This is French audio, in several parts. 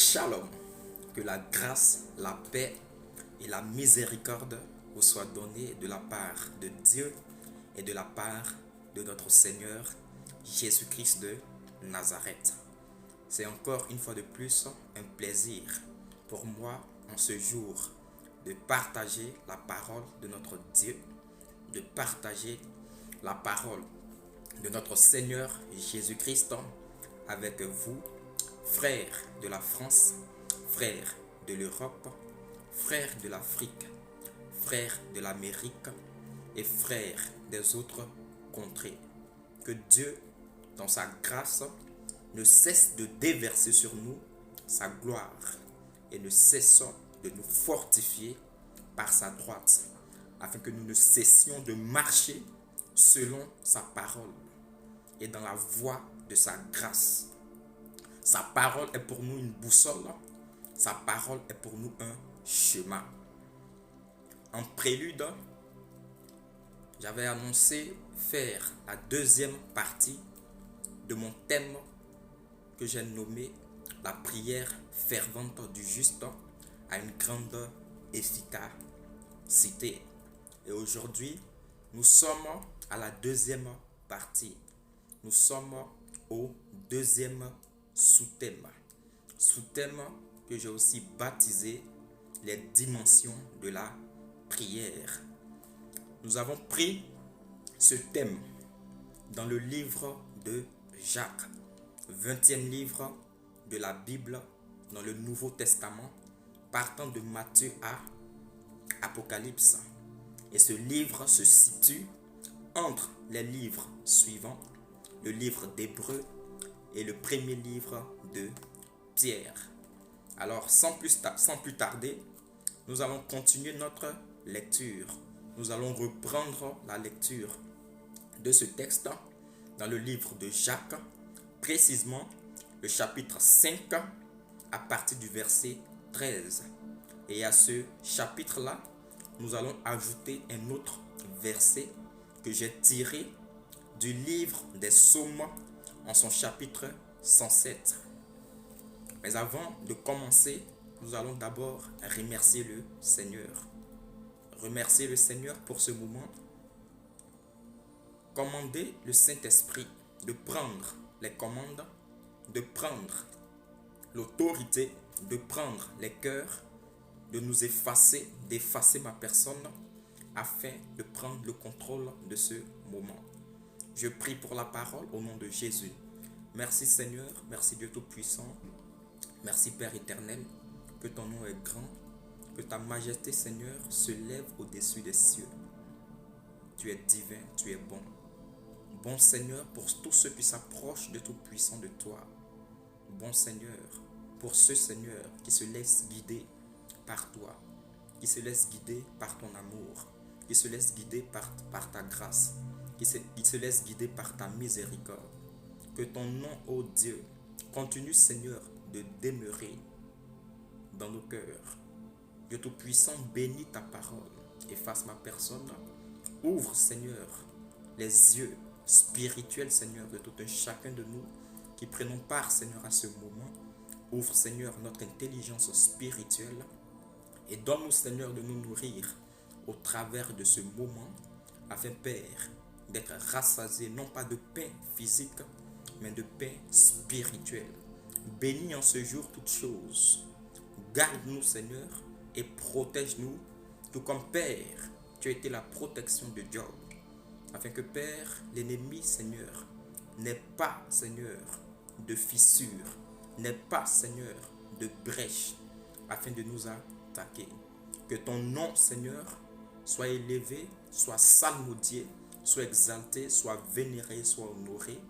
Shalom, que la grâce, la paix et la miséricorde vous soient données de la part de Dieu et de la part de notre Seigneur Jésus-Christ de Nazareth. C'est encore une fois de plus un plaisir pour moi en ce jour de partager la parole de notre Dieu, de partager la parole de notre Seigneur Jésus-Christ avec vous, frères de la France, frères de l'Europe, frères de l'Afrique, frères de l'Amérique et frères des autres contrées. Que Dieu, dans sa grâce, ne cesse de déverser sur nous sa gloire et ne cesse de nous fortifier par sa droite, afin que nous ne cessions de marcher selon sa parole et dans la voie de sa grâce. Sa parole est pour nous une boussole, sa parole est pour nous un chemin. En prélude, j'avais annoncé faire la deuxième partie de mon thème que j'ai nommé la prière fervente du juste à une grande efficacité. Et aujourd'hui, nous sommes à la deuxième partie. Nous sommes au deuxième sous-thème. Sous-thème que j'ai aussi baptisé les dimensions de la prière. Nous avons pris ce thème dans le livre de Jacques, 20e livre de la Bible dans le Nouveau Testament, partant de Matthieu à Apocalypse. Et ce livre se situe entre les livres suivants, le livre d'Hébreux et le premier livre de Pierre. Alors, sans plus tarder, nous allons continuer notre lecture. Nous allons reprendre la lecture de ce texte dans le livre de Jacques, précisément le chapitre 5 à partir du verset 13. Et à ce chapitre-là, nous allons ajouter un autre verset que j'ai tiré du livre des Psaumes en son chapitre 107. Mais avant de commencer, nous allons d'abord remercier le Seigneur. Remercier le Seigneur pour ce moment. Commander le Saint-Esprit de prendre les commandes, de prendre l'autorité, de prendre les cœurs, de nous effacer, d'effacer ma personne, afin de prendre le contrôle de ce moment. Je prie pour la parole au nom de Jésus. Merci Seigneur, merci Dieu Tout-Puissant, merci Père éternel, que ton nom est grand, que ta majesté Seigneur se lève au-dessus des cieux. Tu es divin, tu es bon. Bon Seigneur pour tous ceux qui s'approchent de Tout-Puissant de toi. Bon Seigneur pour ceux Seigneur qui se laissent guider par toi, qui se laissent guider par ton amour, qui se laissent guider par ta grâce, qui se laissent guider par ta miséricorde. Que ton nom, ô Dieu, continue Seigneur de demeurer dans nos cœurs. Dieu Tout-Puissant, bénis ta parole, efface ma personne, ouvre Seigneur les yeux spirituels Seigneur de tout un chacun de nous qui prenons part Seigneur à ce moment. Ouvre Seigneur notre intelligence spirituelle et donne-nous Seigneur de nous nourrir au travers de ce moment afin Père d'être rassasiés non pas de pain physique mais de pain spirituel. Bénis en ce jour toutes choses. Garde-nous Seigneur et protège-nous tout comme Père tu as été la protection de Job afin que Père l'ennemi Seigneur n'ait pas Seigneur de fissure, n'ait pas Seigneur de brèche afin de nous attaquer. Que ton nom Seigneur soit élevé, soit salmodié, soit exalté, soit vénéré, soit honoré.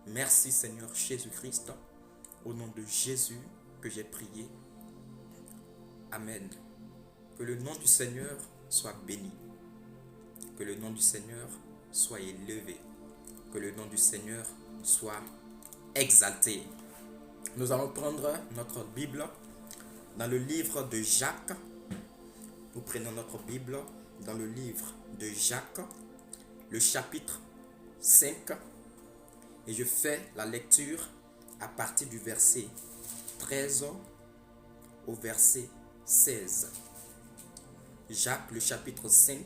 Merci Seigneur Jésus-Christ, au nom de Jésus que j'ai prié. Amen. Que le nom du Seigneur soit béni. Que le nom du Seigneur soit élevé. Que le nom du Seigneur soit exalté. Nous allons prendre notre Bible dans le livre de Jacques. Nous prenons notre Bible dans le livre de Jacques, le chapitre 5. Et je fais la lecture à partir du verset 13 au verset 16. Jacques, le chapitre 5,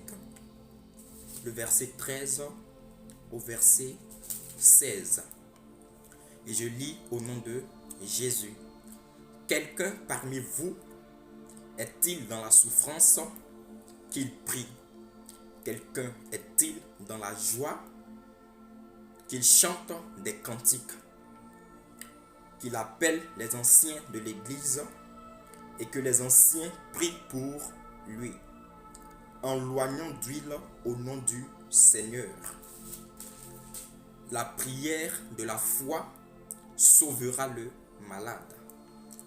le verset 13 au verset 16. Et je lis au nom de Jésus. Quelqu'un parmi vous est-il dans la souffrance qu'il prie? Quelqu'un est-il dans la joie qu'il chante des cantiques? Qu'il appelle les anciens de l'Église et que les anciens prient pour lui, en loignant d'huile au nom du Seigneur. La prière de la foi sauvera le malade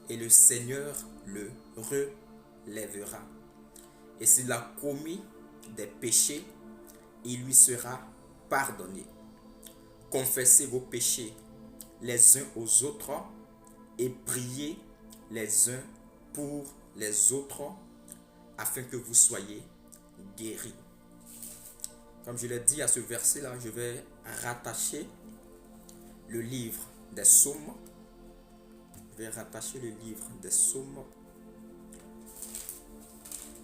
et le Seigneur le relèvera. Et s'il a commis des péchés, il lui sera pardonné. Confessez vos péchés les uns aux autres et priez les uns pour les autres afin que vous soyez guéris. Comme je l'ai dit à ce verset-là, je vais rattacher le livre des Psaumes. Je vais rattacher le livre des Psaumes,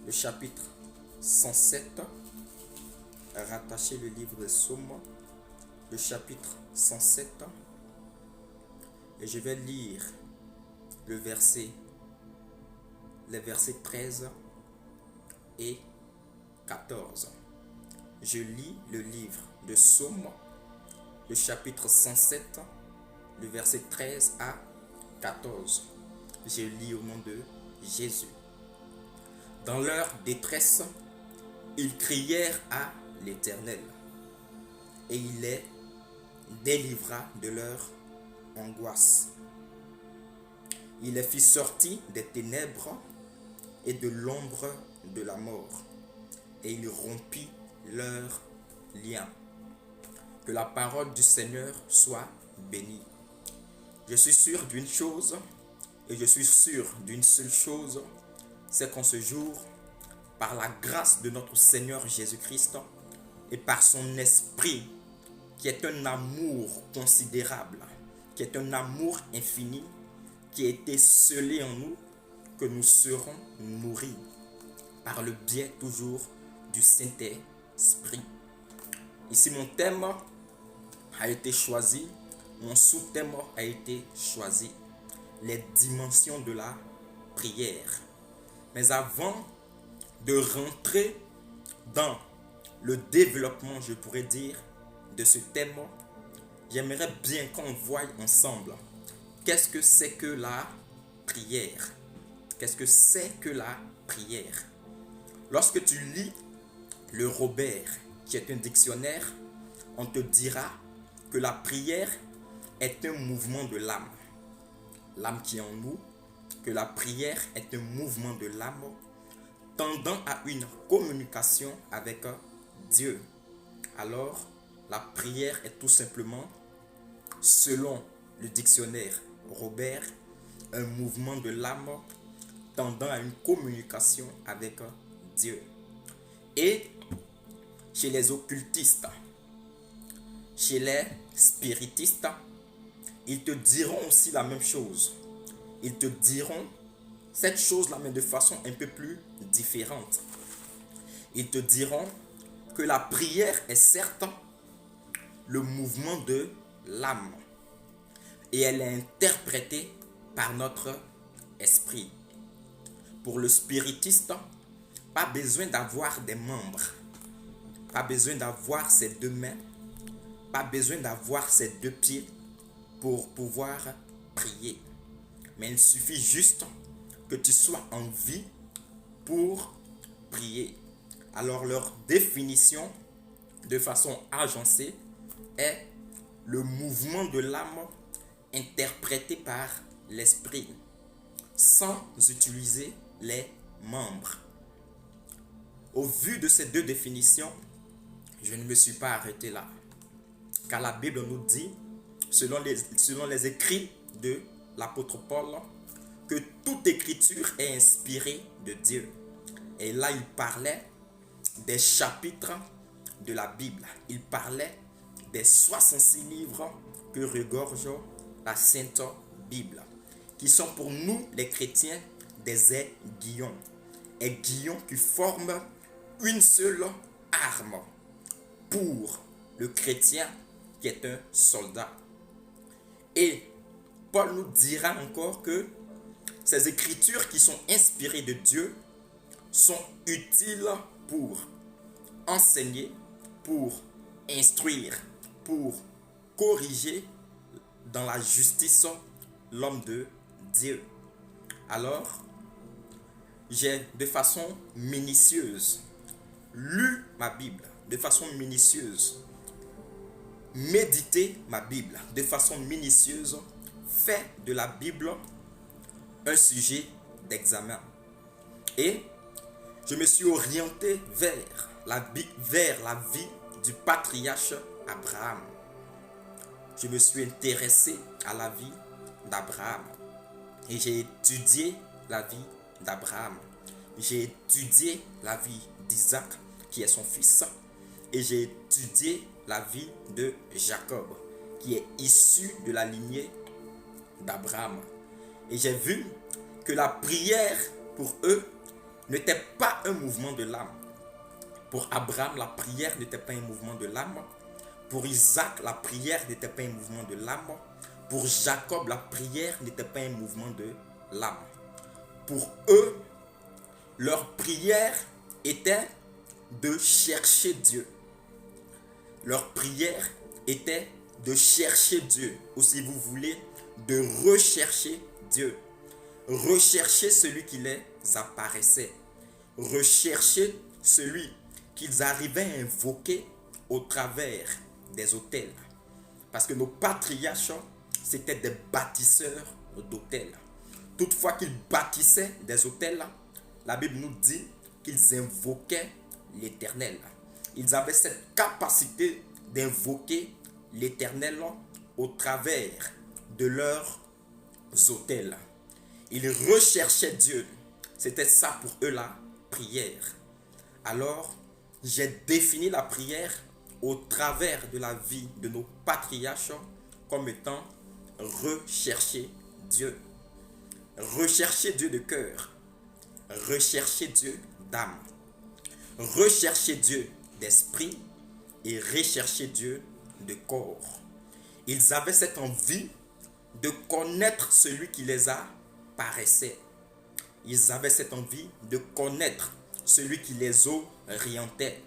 le chapitre 107. Rattacher le livre des Psaumes, le chapitre 107. Et je vais lire les versets 13 et 14. Je lis le livre de Psaumes, le chapitre 107, le verset 13 à 14. Je lis au nom de Jésus. Dans leur détresse, ils crièrent à l'Éternel, et il les délivra de leur angoisse. Il les fit sortir des ténèbres et de l'ombre de la mort, et il rompit leurs liens. Que la parole du Seigneur soit bénie. Je suis sûr d'une chose, et je suis sûr d'une seule chose, c'est qu'en ce jour, par la grâce de notre Seigneur Jésus-Christ et par son esprit, qui est un amour considérable, qui est un amour infini, qui a été scellé en nous, que nous serons nourris par le biais toujours du Saint-Esprit. Ici, mon thème a été choisi, mon sous-thème a été choisi, les dimensions de la prière. Mais avant de rentrer dans le développement, je pourrais dire, de ce thème, j'aimerais bien qu'on voie ensemble qu'est-ce que c'est que la prière. Qu'est-ce que c'est que la prière? Lorsque tu lis le Robert, qui est un dictionnaire, on te dira que la prière est un mouvement de l'âme. L'âme qui est en nous, que la prière est un mouvement de l'âme tendant à une communication avec Dieu. Alors, la prière est tout simplement, selon le dictionnaire Robert, un mouvement de l'âme tendant à une communication avec Dieu. Et chez les occultistes, chez les spiritistes, ils te diront aussi la même chose. Ils te diront cette chose-là, mais de façon un peu plus différente. Ils te diront que la prière est certes le mouvement de l'âme et elle est interprétée par notre esprit. Pour le spiritiste, pas besoin d'avoir des membres, pas besoin d'avoir ses deux mains, pas besoin d'avoir ses deux pieds pour pouvoir prier. Mais il suffit juste que tu sois en vie pour prier. Alors leur définition de façon agencée est le mouvement de l'âme interprété par l'esprit sans utiliser les membres. Au vu de ces deux définitions, je ne me suis pas arrêté là, car la Bible nous dit, selon les écrits de l'apôtre Paul, que toute écriture est inspirée de Dieu. Et là, il parlait des chapitres de la Bible. Il parlait des 66 livres que regorge la Sainte Bible. qui sont pour nous les chrétiens des aiguillons. Aiguillons qui forment une seule arme pour le chrétien qui est un soldat. Et Paul nous dira encore que ces écritures qui sont inspirées de Dieu sont utiles pour enseigner, pour instruire, pour corriger dans la justice l'homme de Dieu. Alors, j'ai de façon minutieuse lu ma Bible, de façon minutieuse médité ma Bible, de façon minutieuse fait de la Bible un sujet d'examen. Et je me suis orienté vers la vie du patriarche Abraham. Je me suis intéressé à la vie d'Abraham et j'ai étudié la vie d'Abraham. J'ai étudié la vie d'Isaac, qui est son fils, et j'ai étudié la vie de Jacob, qui est issu de la lignée d'Abraham. Et j'ai vu que la prière pour eux n'était pas un mouvement de l'âme. Pour Abraham, la prière n'était pas un mouvement de l'âme. Pour Isaac, la prière n'était pas un mouvement de l'âme. Pour Jacob, la prière n'était pas un mouvement de l'âme. Pour eux, leur prière était de chercher Dieu. Leur prière était de chercher Dieu, ou si vous voulez, de rechercher Dieu. Rechercher celui qui les apparaissait. Rechercher celui qu'ils arrivaient à invoquer au travers des autels. Parce que nos patriarches, c'étaient des bâtisseurs d'autels. Toutefois qu'ils bâtissaient des autels, la Bible nous dit qu'ils invoquaient l'Éternel. Ils avaient cette capacité d'invoquer l'Éternel au travers de leurs autels. Ils recherchaient Dieu. C'était ça pour eux la prière. Alors, j'ai défini la prière au travers de la vie de nos patriarches comme étant rechercher Dieu. Rechercher Dieu de cœur. Rechercher Dieu d'âme. Rechercher Dieu d'esprit et rechercher Dieu de corps. Ils avaient cette envie de connaître celui qui les apparaissait. Ils avaient cette envie de connaître celui qui les orientait.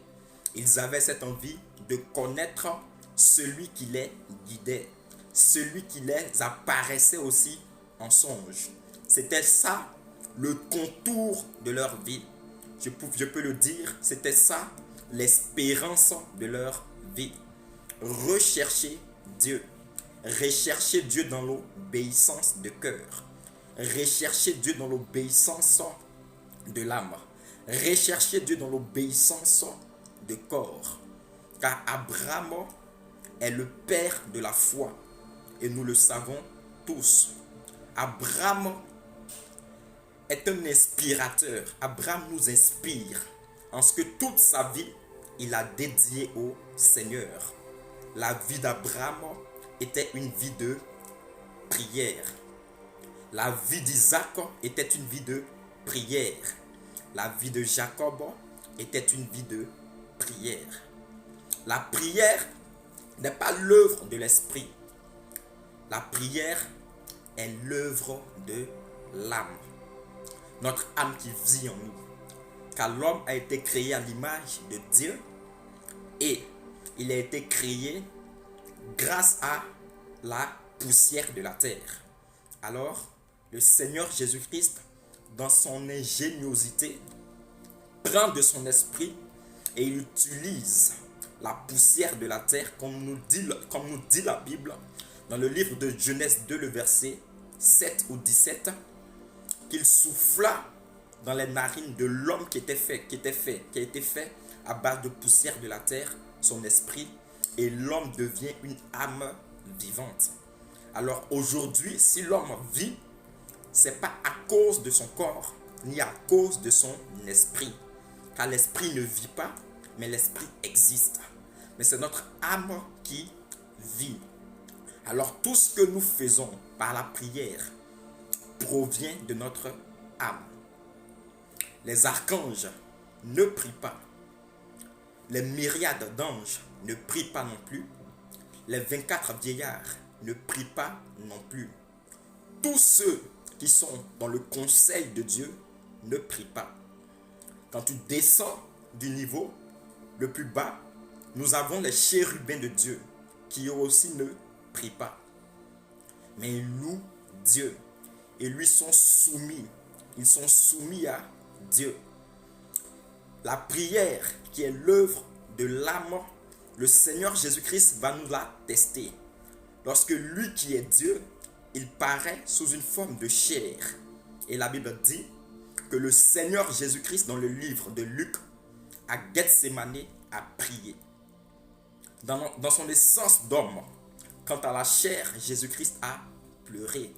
Ils avaient cette envie de connaître celui qui les guidait, celui qui les apparaissait aussi en songe. C'était ça le contour de leur vie. Je peux le dire, c'était ça l'espérance de leur vie. Rechercher Dieu. Rechercher Dieu dans l'obéissance de cœur. Rechercher Dieu dans l'obéissance de l'âme. Rechercher Dieu dans l'obéissance de corps. Car Abraham est le père de la foi. Et nous le savons tous. Abraham est un inspirateur. Abraham nous inspire en ce que toute sa vie, il a dédié au Seigneur. La vie d'Abraham était une vie de prière. La vie d'Isaac était une vie de prière. La vie de Jacob était une vie de prière. La prière n'est pas l'œuvre de l'esprit. La prière est l'œuvre de l'âme. Notre âme qui vit en nous. Car l'homme a été créé à l'image de Dieu et il a été créé grâce à la poussière de la terre. Alors, le Seigneur Jésus-Christ, dans son ingéniosité, prend de son esprit et il utilise la poussière de la terre, comme nous dit la Bible, dans le livre de Genèse 2, le verset 7 ou 17, qu'il souffla dans les narines de l'homme qui a été fait à base de poussière de la terre, son esprit, et l'homme devient une âme vivante. Alors aujourd'hui, si l'homme vit, ce n'est pas à cause de son corps, ni à cause de son esprit. Car l'esprit ne vit pas, mais l'esprit existe. Mais c'est notre âme qui vit. Alors tout ce que nous faisons par la prière, provient de notre âme. Les archanges ne prient pas. Les myriades d'anges ne prient pas non plus. Les 24 vieillards ne prient pas non plus. Tous ceux qui sont dans le conseil de Dieu ne prient pas. Quand tu descends du niveau le plus bas, nous avons les chérubins de Dieu qui eux aussi ne prient pas. Mais ils louent Dieu et lui sont soumis. Ils sont soumis à Dieu. La prière qui est l'œuvre de l'âme, le Seigneur Jésus-Christ va nous la tester. Lorsque lui qui est Dieu, il paraît sous une forme de chair. Et la Bible dit que le Seigneur Jésus-Christ, dans le livre de Luc, à Gethsémane, a prié. Dans son essence d'homme, quant à la chair, Jésus-Christ a pleuré.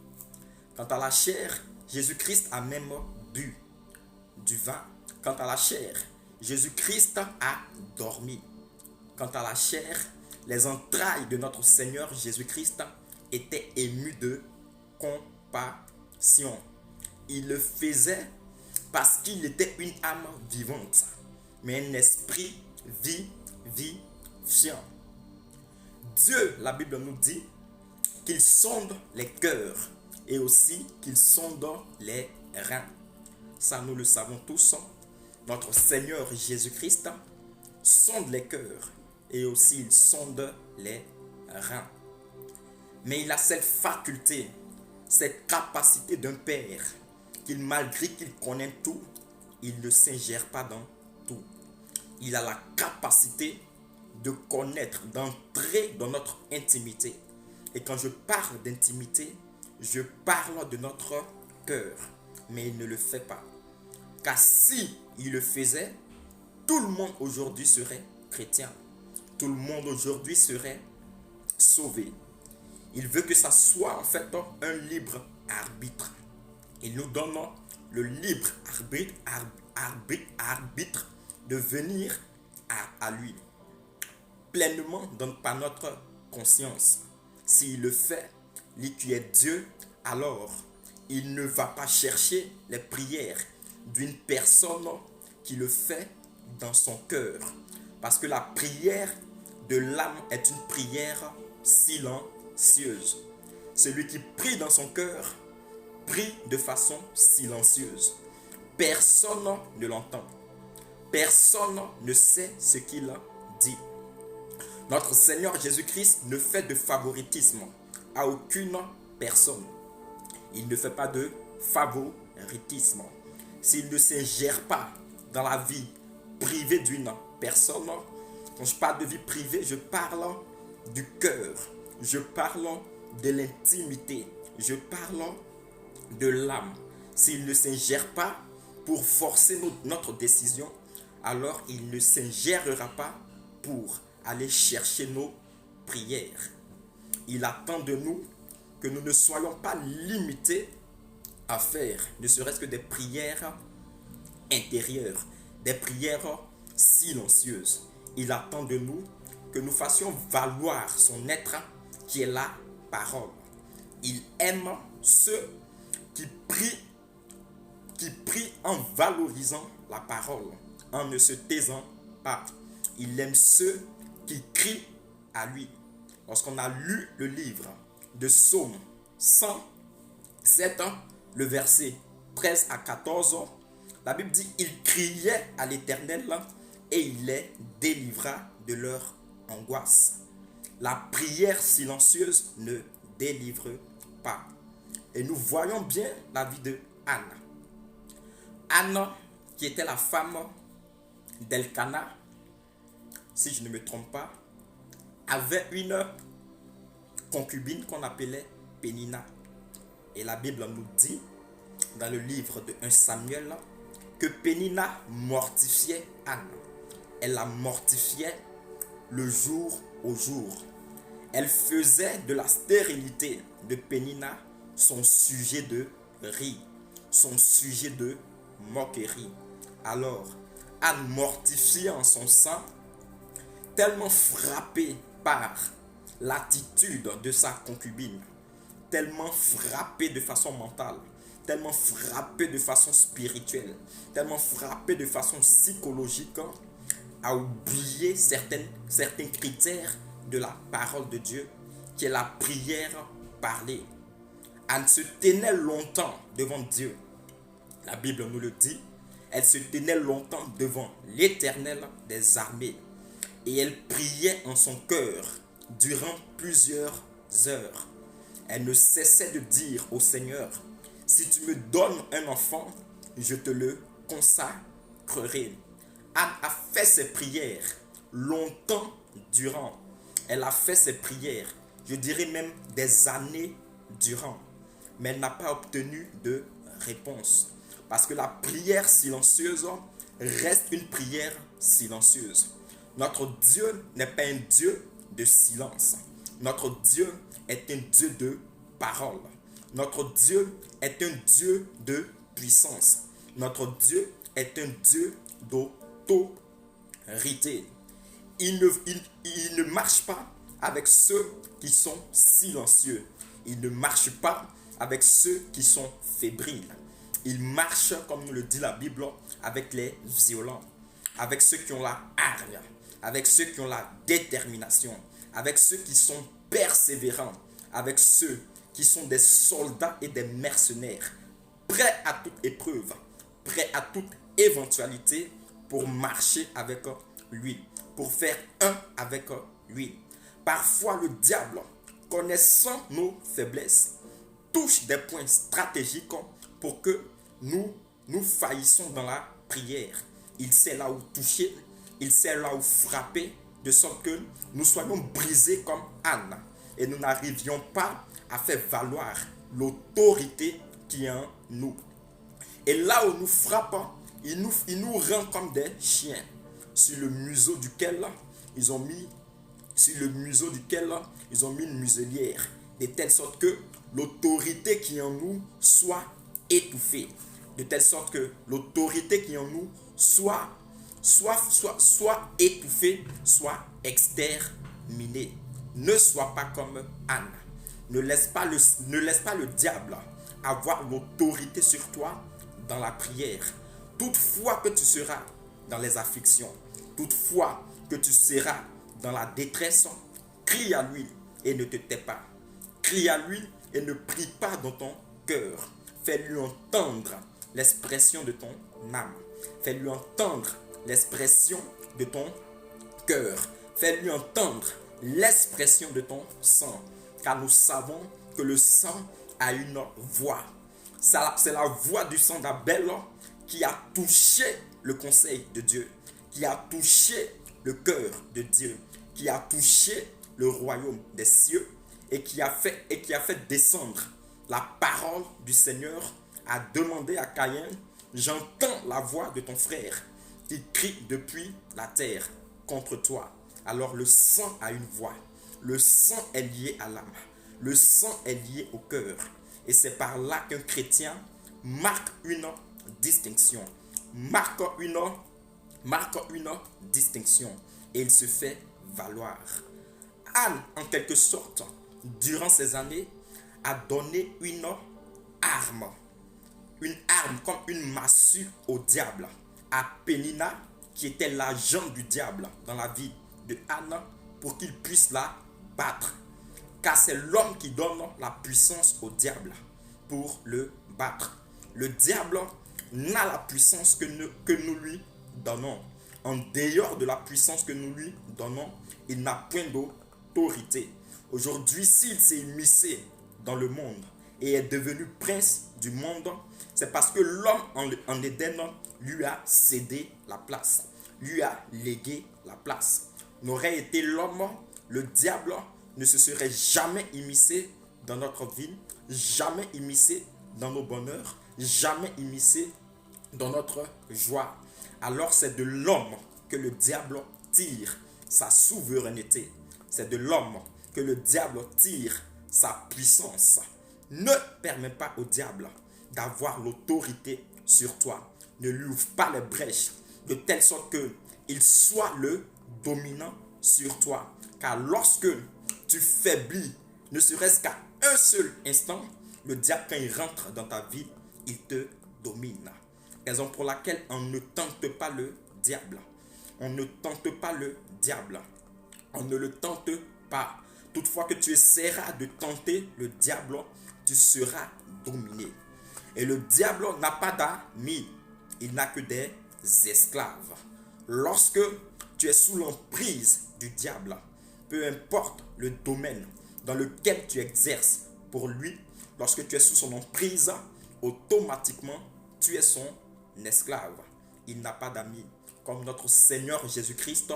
Quant à la chair, Jésus-Christ a même bu du vin. Quant à la chair, Jésus-Christ a dormi. Quant à la chair, les entrailles de notre Seigneur Jésus-Christ étaient émues de compassion. Il le faisait parce qu'il était une âme vivante, mais un esprit vivifiant. Dieu, la Bible nous dit qu'il sonde les cœurs et aussi qu'il sonde les reins. Ça, nous le savons tous. Notre Seigneur Jésus-Christ sonde les cœurs et aussi il sonde les reins. Mais il a cette faculté, cette capacité d'un père, qu'il malgré qu'il connaît tout, il ne s'ingère pas dans tout. Il a la capacité de connaître, d'entrer dans notre intimité. Et quand je parle d'intimité, je parle de notre cœur. Mais il ne le fait pas. Car si il le faisait, tout le monde aujourd'hui serait chrétien. Tout le monde aujourd'hui serait sauvé. Il veut que ça soit en fait un libre arbitre. Il nous donne le libre arbitre de venir à lui. Pleinement par notre conscience. S'il le fait, lui qui est Dieu, alors il ne va pas chercher les prières d'une personne qui le fait dans son cœur. Parce que la prière de l'âme est une prière silencieuse. Celui qui prie dans son cœur prie de façon silencieuse. Personne ne l'entend. Personne ne sait ce qu'il dit. Notre Seigneur Jésus-Christ ne fait de favoritisme à aucune personne. Il ne fait pas de favoritisme. S'il ne s'ingère pas dans la vie privée d'une personne, quand je parle de vie privée, je parle du cœur, je parle de l'intimité, je parle de l'âme. S'il ne s'ingère pas pour forcer notre décision, alors il ne s'ingérera pas pour aller chercher nos prières. Il attend de nous que nous ne soyons pas limités à faire ne serait-ce que des prières intérieures, des prières silencieuses. Il attend de nous que nous fassions valoir son être qui est la parole. Il aime ceux qui prient en valorisant la parole, en ne se taisant pas. Il aime ceux qui crient à lui. Lorsqu'on a lu le livre de Psaume 107, le verset 13 à 14, la Bible dit « Il criait à l'Éternel et il les délivra de leur angoisse. » La prière silencieuse ne délivre pas. Et nous voyons bien la vie de Anne. Anne, qui était la femme d'Elkana, si je ne me trompe pas, avait une concubine qu'on appelait Pénina. Et la Bible nous dit, dans le livre de 1 Samuel, que Pénina mortifiait Anne. Elle la mortifiait le jour au jour. Elle faisait de la stérilité de Pénina son sujet de rire, son sujet de moquerie. Alors, Anne, mortifiée en son sang, tellement frappée par l'attitude de sa concubine, tellement frappée de façon mentale, tellement frappé de façon spirituelle, tellement frappé de façon psychologique à oublier certains critères de la parole de Dieu, qui est la prière parlée. Elle se tenait longtemps devant Dieu. La Bible nous le dit. Elle se tenait longtemps devant l'Éternel des armées. Et elle priait en son cœur durant plusieurs heures. Elle ne cessait de dire au Seigneur, si tu me donnes un enfant, je te le consacrerai. Anne a fait ses prières longtemps durant. Elle a fait ses prières, je dirais même des années durant. Mais elle n'a pas obtenu de réponse. Parce que la prière silencieuse reste une prière silencieuse. Notre Dieu n'est pas un Dieu de silence. Notre Dieu est un Dieu de parole. Notre Dieu est un Dieu de puissance. Notre Dieu est un Dieu d'autorité. Il ne marche pas avec ceux qui sont silencieux. Il ne marche pas avec ceux qui sont fébriles. Il marche, comme nous le dit la Bible, avec les violents, avec ceux qui ont la hargne, avec ceux qui ont la détermination, avec ceux qui sont persévérants, avec ceux qui sont des soldats et des mercenaires, prêts à toute épreuve, prêts à toute éventualité pour marcher avec lui, pour faire un avec lui. Parfois, le diable, connaissant nos faiblesses, touche des points stratégiques pour que nous faillissons dans la prière. Il sait là où toucher, il sait là où frapper, de sorte que nous soyons brisés comme Anne et nous n'arrivions pas à faire valoir l'autorité qui est en nous. Et là où nous frappons, il nous rend comme des chiens sur le museau duquel ils ont mis une muselière, de telle sorte que l'autorité qui est en nous soit étouffée, de telle sorte que l'autorité qui est en nous soit étouffée, soit exterminée. Ne sois pas comme Anne. Ne laisse pas le diable avoir l'autorité sur toi dans la prière. Toutefois que tu seras dans les afflictions, toutefois que tu seras dans la détresse, crie à lui et ne te tais pas. Crie à lui et ne prie pas dans ton cœur. Fais-lui entendre l'expression de ton âme. Fais-lui entendre l'expression de ton cœur. Fais-lui entendre l'expression de ton sang. Car nous savons que le sang a une voix. C'est la voix du sang d'Abel qui a touché le conseil de Dieu, qui a touché le cœur de Dieu, qui a touché le royaume des cieux et qui a fait descendre la parole du Seigneur a demandé à Caïn, j'entends la voix de ton frère qui crie depuis la terre contre toi. Alors le sang a une voix. Le sang est lié à l'âme. Le sang est lié au cœur. Et c'est par là qu'un chrétien marque une distinction. Marque une distinction. Et il se fait valoir. Anne, en quelque sorte, durant ces années, a donné une arme comme une massue au diable, à Pénina, qui était l'agent du diable dans la vie de Anne, pour qu'il puisse la battre. Car c'est l'homme qui donne la puissance au diable pour le battre. Le diable n'a la puissance que nous lui donnons. En dehors de la puissance que nous lui donnons, il n'a point d'autorité. Aujourd'hui, s'il s'est immiscé dans le monde et est devenu prince du monde, c'est parce que l'homme en Éden lui a cédé la place, lui a légué la place. N'aurait été l'homme, le diable ne se serait jamais immiscé dans notre vie, jamais immiscé dans nos bonheurs, jamais immiscé dans notre joie. Alors c'est de l'homme que le diable tire sa souveraineté. C'est de l'homme que le diable tire sa puissance. Ne permets pas au diable d'avoir l'autorité sur toi. Ne lui ouvre pas les brèches de telle sorte qu'il soit le dominant sur toi. Car lorsque tu faiblis, ne serait-ce qu'à un seul instant, le diable, quand il rentre dans ta vie, il te domine. Raison pour laquelle on ne tente pas le diable. On ne tente pas le diable. On ne le tente pas. Toutefois que tu essaieras de tenter le diable, tu seras dominé. Et le diable n'a pas d'amis. Il n'a que des esclaves. Lorsque tu es sous l'emprise du diable, peu importe le domaine dans lequel tu exerces pour lui, lorsque tu es sous son emprise, automatiquement, tu es son esclave. Il n'a pas d'amis. Comme notre Seigneur Jésus-Christ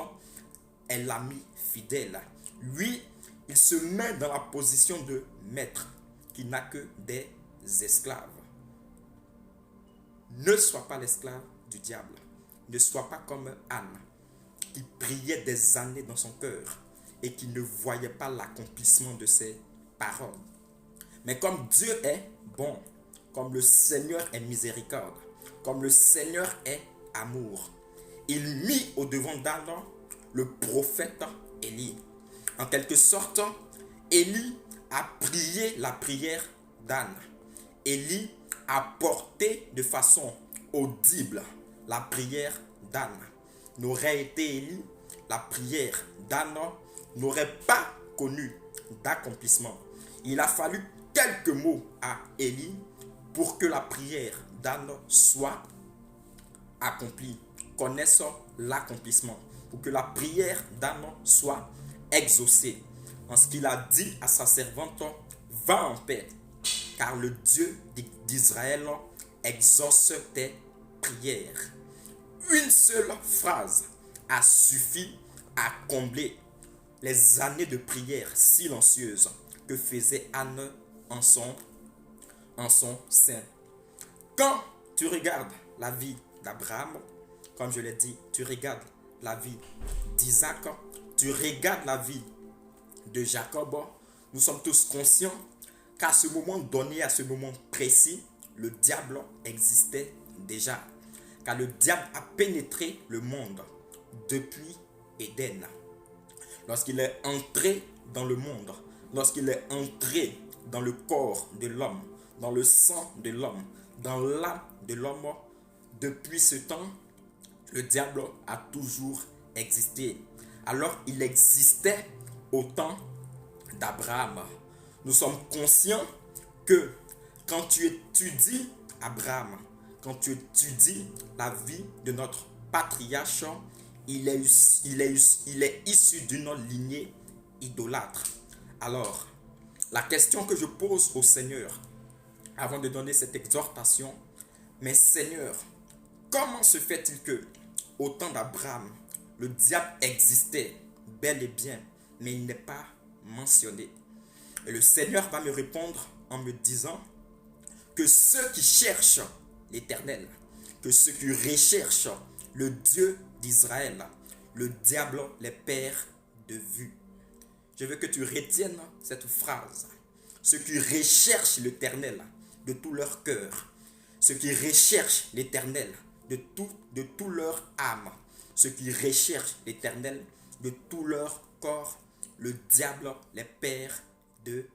est l'ami fidèle. Lui, il se met dans la position de maître qui n'a que des esclaves. Ne sois pas l'esclave du diable. Ne sois pas comme Anne qui priait des années dans son cœur et qui ne voyait pas l'accomplissement de ses paroles. Mais comme Dieu est bon, comme le Seigneur est miséricorde, comme le Seigneur est amour, il mit au devant d'Anne le prophète Élie. En quelque sorte, Élie a prié la prière d'Anne. Élie a porté de façon audible la prière d'Anne. N'aurait été Élie, la prière d'Anne n'aurait pas connu d'accomplissement. Il a fallu quelques mots à Élie pour que la prière d'Anne soit accomplie, connaisse l'accomplissement, pour que la prière d'Anne soit exaucée. En ce qu'il a dit à sa servante, va en paix, car le Dieu d'Israël exauce tes prières. Une seule phrase a suffi à combler les années de prière silencieuse que faisait Anne en son sein. Quand tu regardes la vie d'Abraham, comme je l'ai dit, tu regardes la vie d'Isaac, tu regardes la vie de Jacob, nous sommes tous conscients qu'à ce moment donné, à ce moment précis, le diable existait déjà. Car le diable a pénétré le monde depuis Éden. Lorsqu'il est entré dans le monde, lorsqu'il est entré dans le corps de l'homme, dans le sang de l'homme, dans l'âme de l'homme, depuis ce temps, le diable a toujours existé. Alors il existait au temps d'Abraham. Nous sommes conscients que quand tu étudies Abraham, quand tu étudies la vie de notre patriarche, il est issu d'une lignée idolâtre. Alors, la question que je pose au Seigneur, avant de donner cette exhortation, mais Seigneur, comment se fait-il que, au temps d'Abraham, le diable existait bel et bien, mais il n'est pas mentionné? Et le Seigneur va me répondre en me disant que ceux qui cherchent l'Éternel, que ceux qui recherchent le Dieu d'Israël, le diable les perd de vue. Je veux que tu retiennes cette phrase. Ceux qui recherchent l'Éternel de tout leur cœur, ceux qui recherchent l'Éternel de tout leur âme, ceux qui recherchent l'Éternel de tout leur corps, le diable les perd de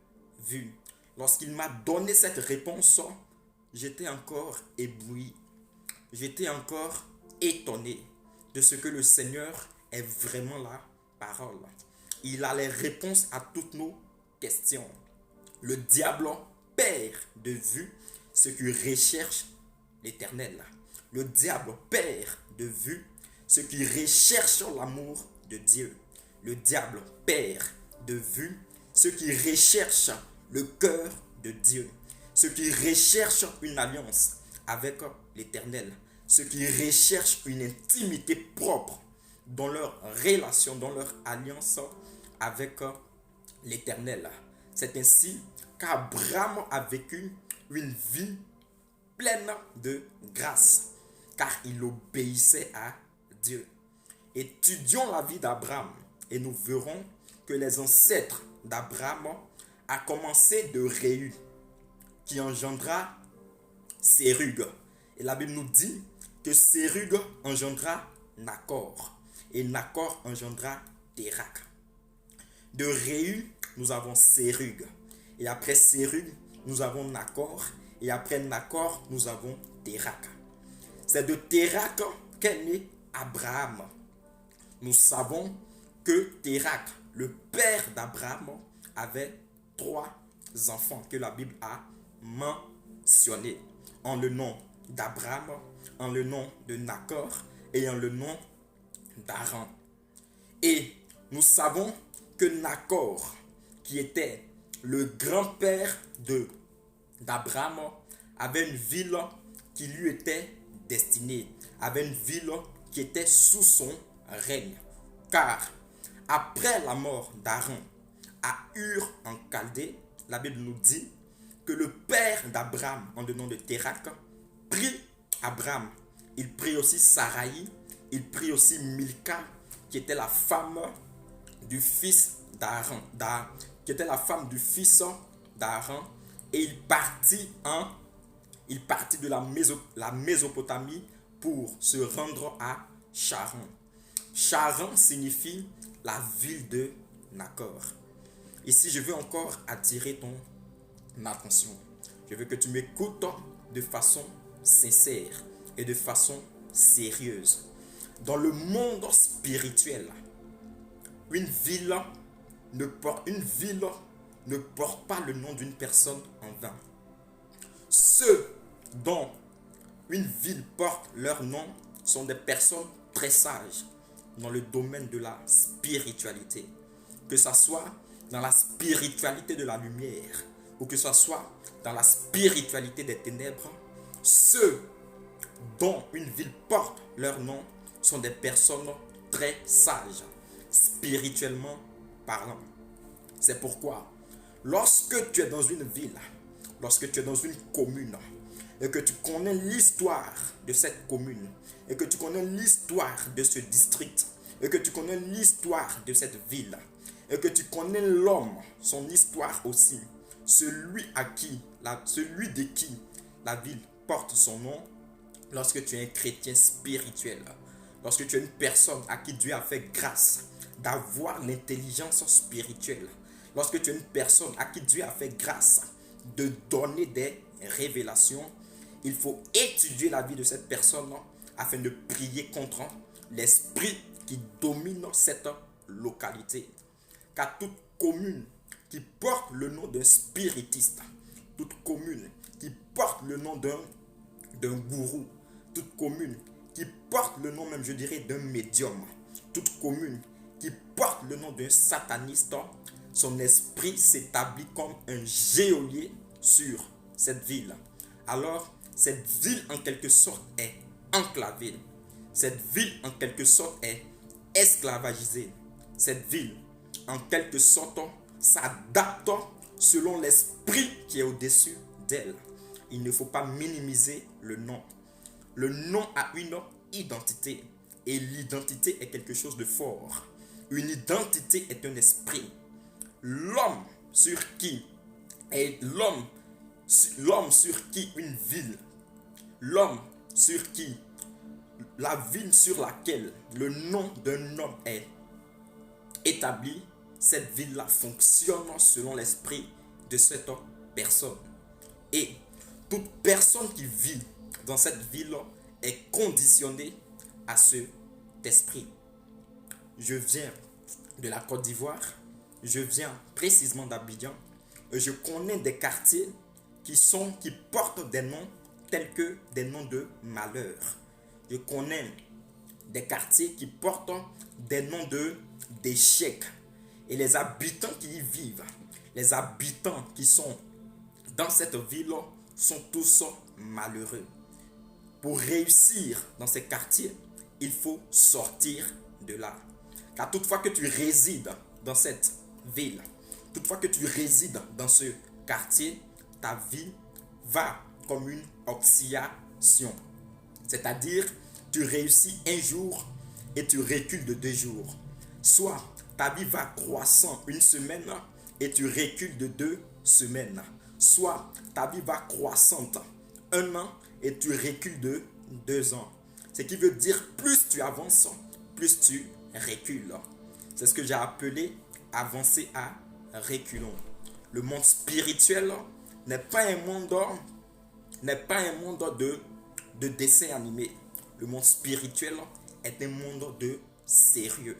vue. Lorsqu'il m'a donné cette réponse, j'étais encore ébloui. J'étais encore étonné de ce que le Seigneur est vraiment la parole. Il a les réponses à toutes nos questions. Le diable perd de vue ceux qui recherchent l'Éternel. Le diable perd de vue ceux qui recherchent l'amour de Dieu. Le diable perd de vue ceux qui recherchent le cœur de Dieu. Ceux qui recherchent une alliance avec l'Éternel. Ceux qui recherchent une intimité propre dans leur relation, dans leur alliance avec l'Éternel. C'est ainsi qu'Abraham a vécu une vie pleine de grâce, car il obéissait à Dieu. Étudions la vie d'Abraham et nous verrons que les ancêtres d'Abraham a commencé de Réu, qui engendra Sérug. Et la Bible nous dit que Sérug engendra Nacor, et Nacor engendra Térak. De Réu, nous avons Sérug, et après Sérug, nous avons Nacor, Et après Nacor, nous avons Térak. C'est de Térak qu'est né Abraham. Nous savons que Térak, le père d'Abraham, avait 3 enfants que la Bible a mentionnés, en le nom d'Abraham, en le nom de Nacor et en le nom d'Haran. Et nous savons que Nacor, qui était le grand-père d'Abraham, avait une ville qui lui était destinée, avait une ville qui était sous son règne. Car après la mort d'Haran à Ur en Chaldée, la Bible nous dit que le père d'Abraham, en le nom de Térak, prit Abraham. Il prit aussi Saraï, il prit aussi Milka, qui était la femme du fils d'Haran, qui était la femme du fils d'Haran, et il partit de la Mésopotamie pour se rendre à Charan. Charan signifie la ville de Nacor. Ici, je veux encore attirer ton attention. Je veux que tu m'écoutes de façon sincère et de façon sérieuse. Dans le monde spirituel, une ville ne porte pas le nom d'une personne en vain. Ceux dont une ville porte leur nom sont des personnes très sages dans le domaine de la spiritualité. Que ce soit dans la spiritualité de la lumière ou que ce soit dans la spiritualité des ténèbres, ceux dont une ville porte leur nom sont des personnes très sages, spirituellement parlant. C'est pourquoi, lorsque tu es dans une ville, lorsque tu es dans une commune, et que tu connais l'histoire de cette commune, et que tu connais l'histoire de ce district, et que tu connais l'histoire de cette ville, et que tu connais l'homme, son histoire aussi, celui de qui la ville porte son nom, lorsque tu es un chrétien spirituel, lorsque tu es une personne à qui Dieu a fait grâce d'avoir l'intelligence spirituelle, lorsque tu es une personne à qui Dieu a fait grâce de donner des révélations, il faut étudier la vie de cette personne afin de prier contre l'esprit qui domine cette localité. Car toute commune qui porte le nom d'un spiritiste, toute commune qui porte le nom d'un gourou, toute commune qui porte le nom même, je dirais, d'un médium, toute commune qui porte le nom d'un sataniste, son esprit s'établit comme un geôlier sur cette ville. Alors, cette ville en quelque sorte est enclavée. Cette ville en quelque sorte est esclavagisée. Cette ville en quelque sorte s'adapte selon l'esprit qui est au-dessus d'elle. Il ne faut pas minimiser le nom. Le nom a une identité et l'identité est quelque chose de fort. Une identité est un esprit. L'homme sur qui une ville, l'homme sur qui la ville sur laquelle le nom d'un homme est établi, cette ville-là fonctionne selon l'esprit de cette personne. Et toute personne qui vit dans cette ville est conditionnée à cet esprit. Je viens de la Côte d'Ivoire, je viens précisément d'Abidjan, et je connais des quartiers qui portent des noms tels que des noms de malheur. Je connais des quartiers qui portent des noms d'échecs. Et les habitants qui y vivent, les habitants qui sont dans cette ville sont tous malheureux. Pour réussir dans ces quartiers, il faut sortir de là. Car toutefois que tu résides dans cette ville, toutefois que tu résides dans ce quartier, ta vie va comme une oscillation. C'est-à-dire, tu réussis un jour et tu recules de 2 jours. Soit ta vie va croissant une semaine et tu recules de 2 semaines. Soit ta vie va croissante 1 an et tu recules de 2 ans. Ce qui veut dire plus tu avances, plus tu recules. C'est ce que j'ai appelé avancer à reculons. Le monde spirituel n'est pas un monde n'est pas un monde de dessins animés. Le monde spirituel est un monde de sérieux.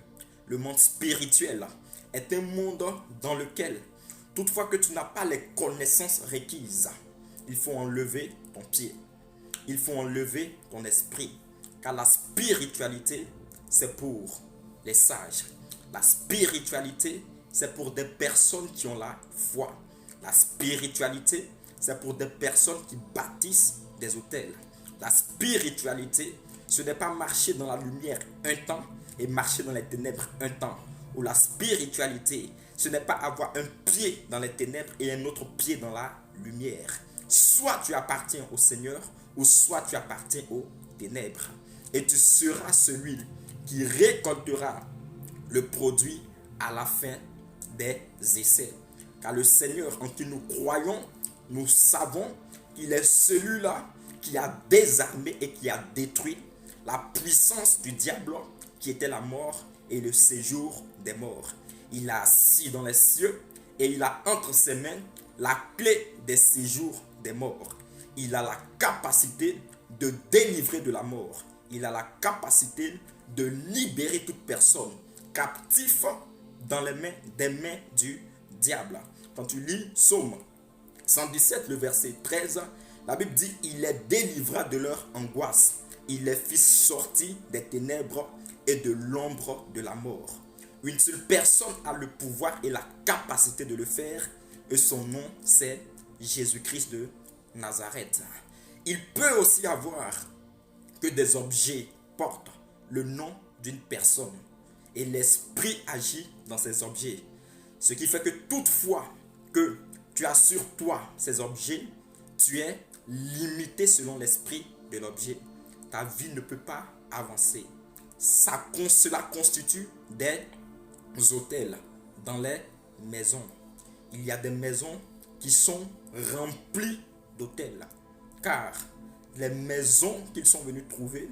Le monde spirituel est un monde dans lequel, toutefois que tu n'as pas les connaissances requises, il faut enlever ton pied. Il faut enlever ton esprit. Car la spiritualité, c'est pour les sages. La spiritualité, c'est pour des personnes qui ont la foi. La spiritualité, c'est pour des personnes qui bâtissent des hôtels. La spiritualité, ce n'est pas marcher dans la lumière un temps et marcher dans les ténèbres un temps. Ou la spiritualité, ce n'est pas avoir un pied dans les ténèbres et un autre pied dans la lumière. Soit tu appartiens au Seigneur, ou soit tu appartiens aux ténèbres. Et tu seras celui qui récoltera le produit à la fin des essais. Car le Seigneur en qui nous croyons, nous savons qu'il est celui-là qui a désarmé et qui a détruit la puissance du diable qui était la mort et le séjour des morts. Il a assis dans les cieux et il a entre ses mains la clé des séjours des morts. Il a la capacité de délivrer de la mort. Il a la capacité de libérer toute personne captive dans les mains du diable. Quand tu lis Psaume 117, le verset 13, la Bible dit: il les délivra de leur angoisse. Il les fit sortir des ténèbres et de l'ombre de la mort. Une seule personne a le pouvoir et la capacité de le faire, et son nom, c'est Jésus-Christ de Nazareth. Il peut aussi avoir que des objets portent le nom d'une personne et l'esprit agit dans ces objets. Ce qui fait que toutefois que tu as sur toi ces objets, tu es limité selon l'esprit de l'objet. Ta vie ne peut pas avancer. Cela constitue des hôtels dans les maisons. Il y a des maisons qui sont remplies d'hôtels. Car les maisons qu'ils sont venus trouver,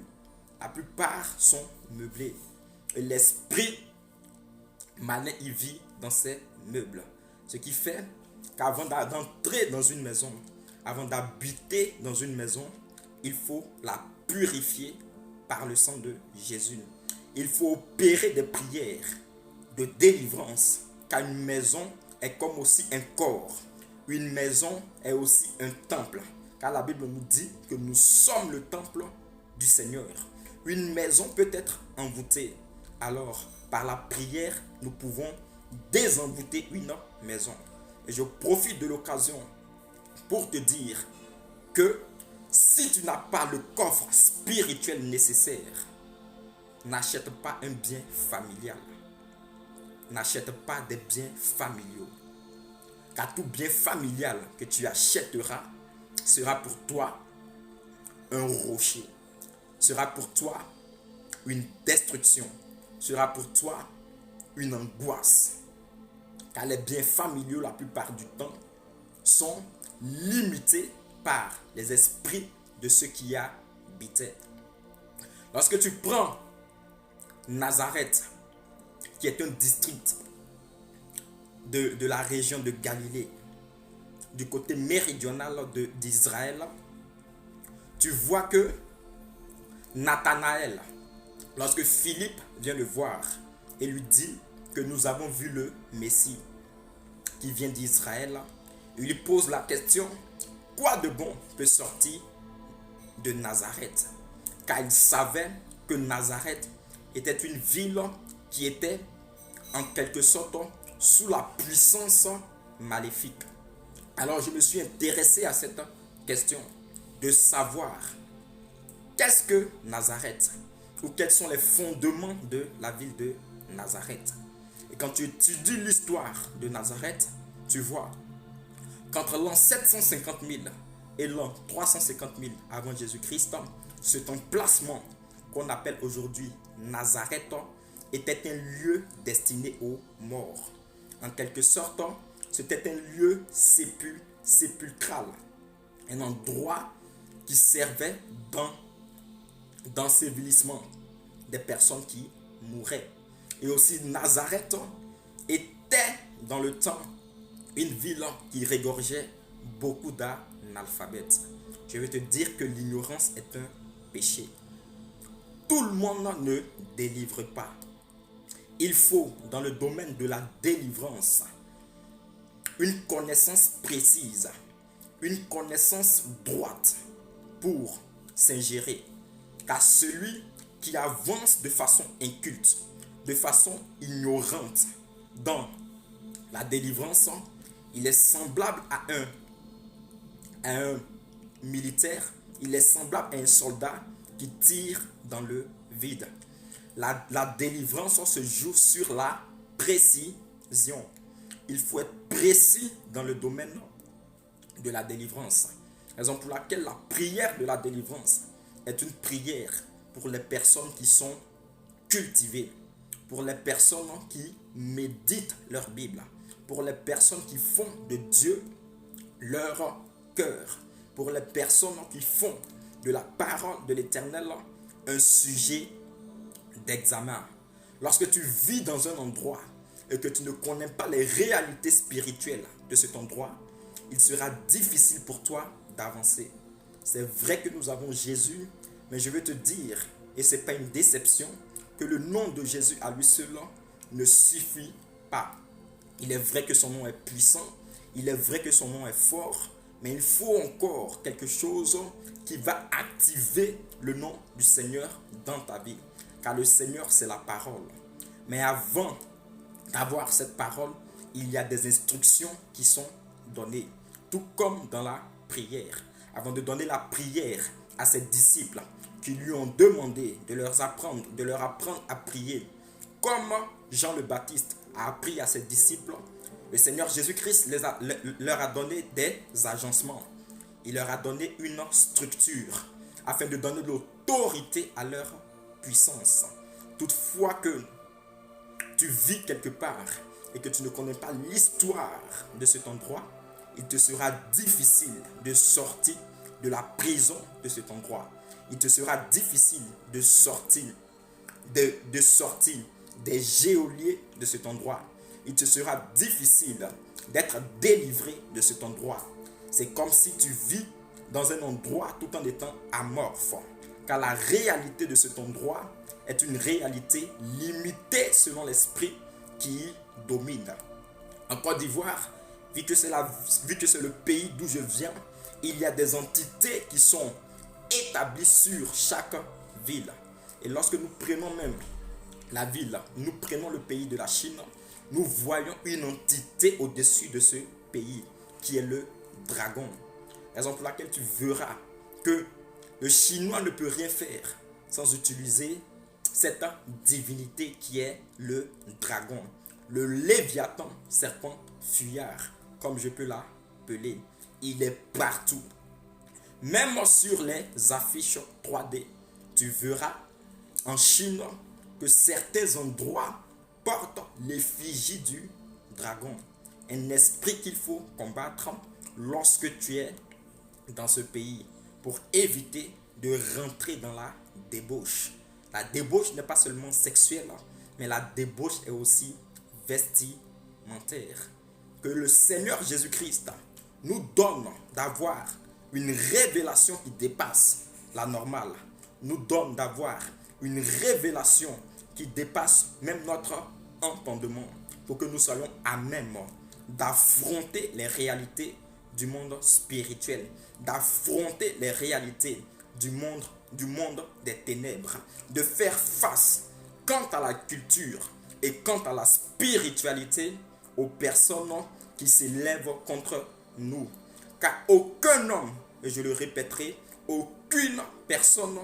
la plupart sont meublées. Et l'esprit malin y vit dans ces meubles. Ce qui fait qu'avant d'entrer dans une maison, avant d'habiter dans une maison, il faut la purifier par le sang de Jésus. Il faut opérer des prières de délivrance, car une maison est comme aussi un corps. Une maison est aussi un temple, car la Bible nous dit que nous sommes le temple du Seigneur. Une maison peut être envoûtée. Alors, par la prière, nous pouvons désenvoûter une maison. Et je profite de l'occasion pour te dire que si tu n'as pas le coffre spirituel nécessaire, n'achète pas un bien familial. N'achète pas des biens familiaux. Car tout bien familial que tu achèteras sera pour toi un rocher. Sera pour toi une destruction. Sera pour toi une angoisse. Car les biens familiaux, la plupart du temps, sont limités par les esprits de ceux qui y habitaient. Lorsque tu prends Nazareth, qui est un district de la région de Galilée, du côté méridional d'Israël, tu vois que Nathanaël, lorsque Philippe vient le voir et lui dit que nous avons vu le Messie qui vient d'Israël, il lui pose la question: quoi de bon peut sortir de Nazareth? Car il savait que Nazareth était une ville qui était en quelque sorte sous la puissance maléfique. Alors je me suis intéressé à cette question de savoir qu'est-ce que Nazareth, ou quels sont les fondements de la ville de Nazareth. Et quand tu étudies l'histoire de Nazareth, tu vois qu'entre l'an 750 000 et l'an 350 000 avant Jésus-Christ, cet emplacement qu'on appelle aujourd'hui Nazareth était un lieu destiné aux morts. En quelque sorte, c'était un lieu sépulcral, un endroit qui servait d'ensevelissement des personnes qui mouraient. Et aussi Nazareth était dans le temps une ville qui regorgeait beaucoup d'analphabètes. je vais te dire que l'ignorance est un péché. Tout le monde ne délivre pas. Il faut, dans le domaine de la délivrance, une connaissance précise, une connaissance droite pour s'ingérer. Car celui qui avance de façon inculte, de façon ignorante dans la délivrance, il est semblable à un militaire, il est semblable à un soldat qui tire dans le vide. La délivrance se joue sur la précision. Il faut être précis dans le domaine de la délivrance. Raison pour laquelle la prière de la délivrance est une prière pour les personnes qui sont cultivées, pour les personnes qui méditent leur Bible, pour les personnes qui font de Dieu leur cœur, pour les personnes qui font de la parole de l'Éternel un sujet d'examen. Lorsque tu vis dans un endroit et que tu ne connais pas les réalités spirituelles de cet endroit, il sera difficile pour toi d'avancer. C'est vrai que nous avons Jésus, mais je veux te dire, et ce n'est pas une déception, que le nom de Jésus à lui seul ne suffit pas. Il est vrai que son nom est puissant, il est vrai que son nom est fort, mais il faut encore quelque chose qui va activer le nom du Seigneur dans ta vie. Car le Seigneur, c'est la parole. Mais avant d'avoir cette parole, il y a des instructions qui sont données. Tout comme dans la prière. Avant de donner la prière à ses disciples qui lui ont demandé de leur apprendre à prier, comme Jean le Baptiste a appris à ses disciples, le Seigneur Jésus-Christ leur a donné des agencements. Il leur a donné une structure afin de donner de l'autorité à leur puissance. Toutefois que tu vis quelque part et que tu ne connais pas l'histoire de cet endroit, il te sera difficile de sortir de la prison de cet endroit. Il te sera difficile de sortir des geôliers de cet endroit. Il te sera difficile d'être délivré de cet endroit. C'est comme si tu vis dans un endroit tout en étant amorphe. Car la réalité de cet endroit est une réalité limitée selon l'esprit qui domine. En Côte d'Ivoire, vu que c'est le pays d'où je viens, il y a des entités qui sont établies sur chaque ville. Et lorsque nous prenons même la ville, nous prenons le pays de la Chine, nous voyons une entité au-dessus de ce pays qui est le dragon. Raison pour laquelle tu verras que le Chinois ne peut rien faire sans utiliser cette divinité qui est le dragon. Le Léviathan, serpent fuyard, comme je peux l'appeler. Il est partout. Même sur les affiches 3D, tu verras en Chine que certains endroits portent l'effigie du dragon. Un esprit qu'il faut combattre lorsque tu es dans ce pays pour éviter de rentrer dans la débauche. La débauche n'est pas seulement sexuelle, mais la débauche est aussi vestimentaire. Que le Seigneur Jésus-Christ nous donne d'avoir une révélation qui dépasse la normale. Nous donne d'avoir une révélation qui dépasse même notre entendement pour que nous soyons à même d'affronter les réalités du monde spirituel, d'affronter les réalités du monde des ténèbres, de faire face quant à la culture et quant à la spiritualité aux personnes qui s'élèvent contre nous. Car aucun homme, et je le répéterai, aucune personne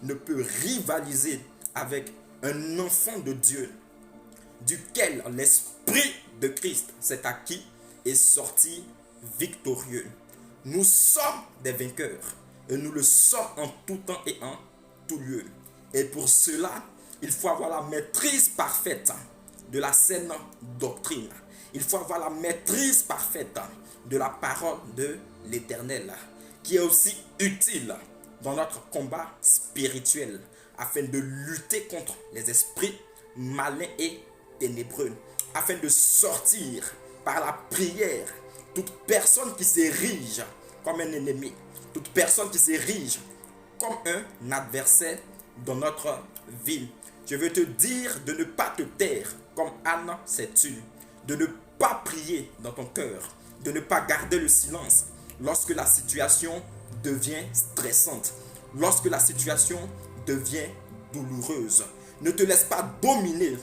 ne peut rivaliser avec un enfant de Dieu duquel l'Esprit de Christ s'est acquis et sorti victorieux. Nous sommes des vainqueurs et nous le sommes en tout temps et en tout lieu. Et pour cela, il faut avoir la maîtrise parfaite de la saine doctrine. Il faut avoir la maîtrise parfaite de la parole de l'Éternel, qui est aussi utile dans notre combat spirituel afin de lutter contre les esprits malins et ténébreux, afin de sortir par la prière toute personne qui s'érige comme un ennemi, toute personne qui s'érige comme un adversaire dans notre vie. Je veux te dire de ne pas te taire comme Anne s'est tue, de ne pas prier dans ton cœur, de ne pas garder le silence lorsque la situation devient stressante, lorsque la situation devient douloureuse. Ne te laisse pas dominer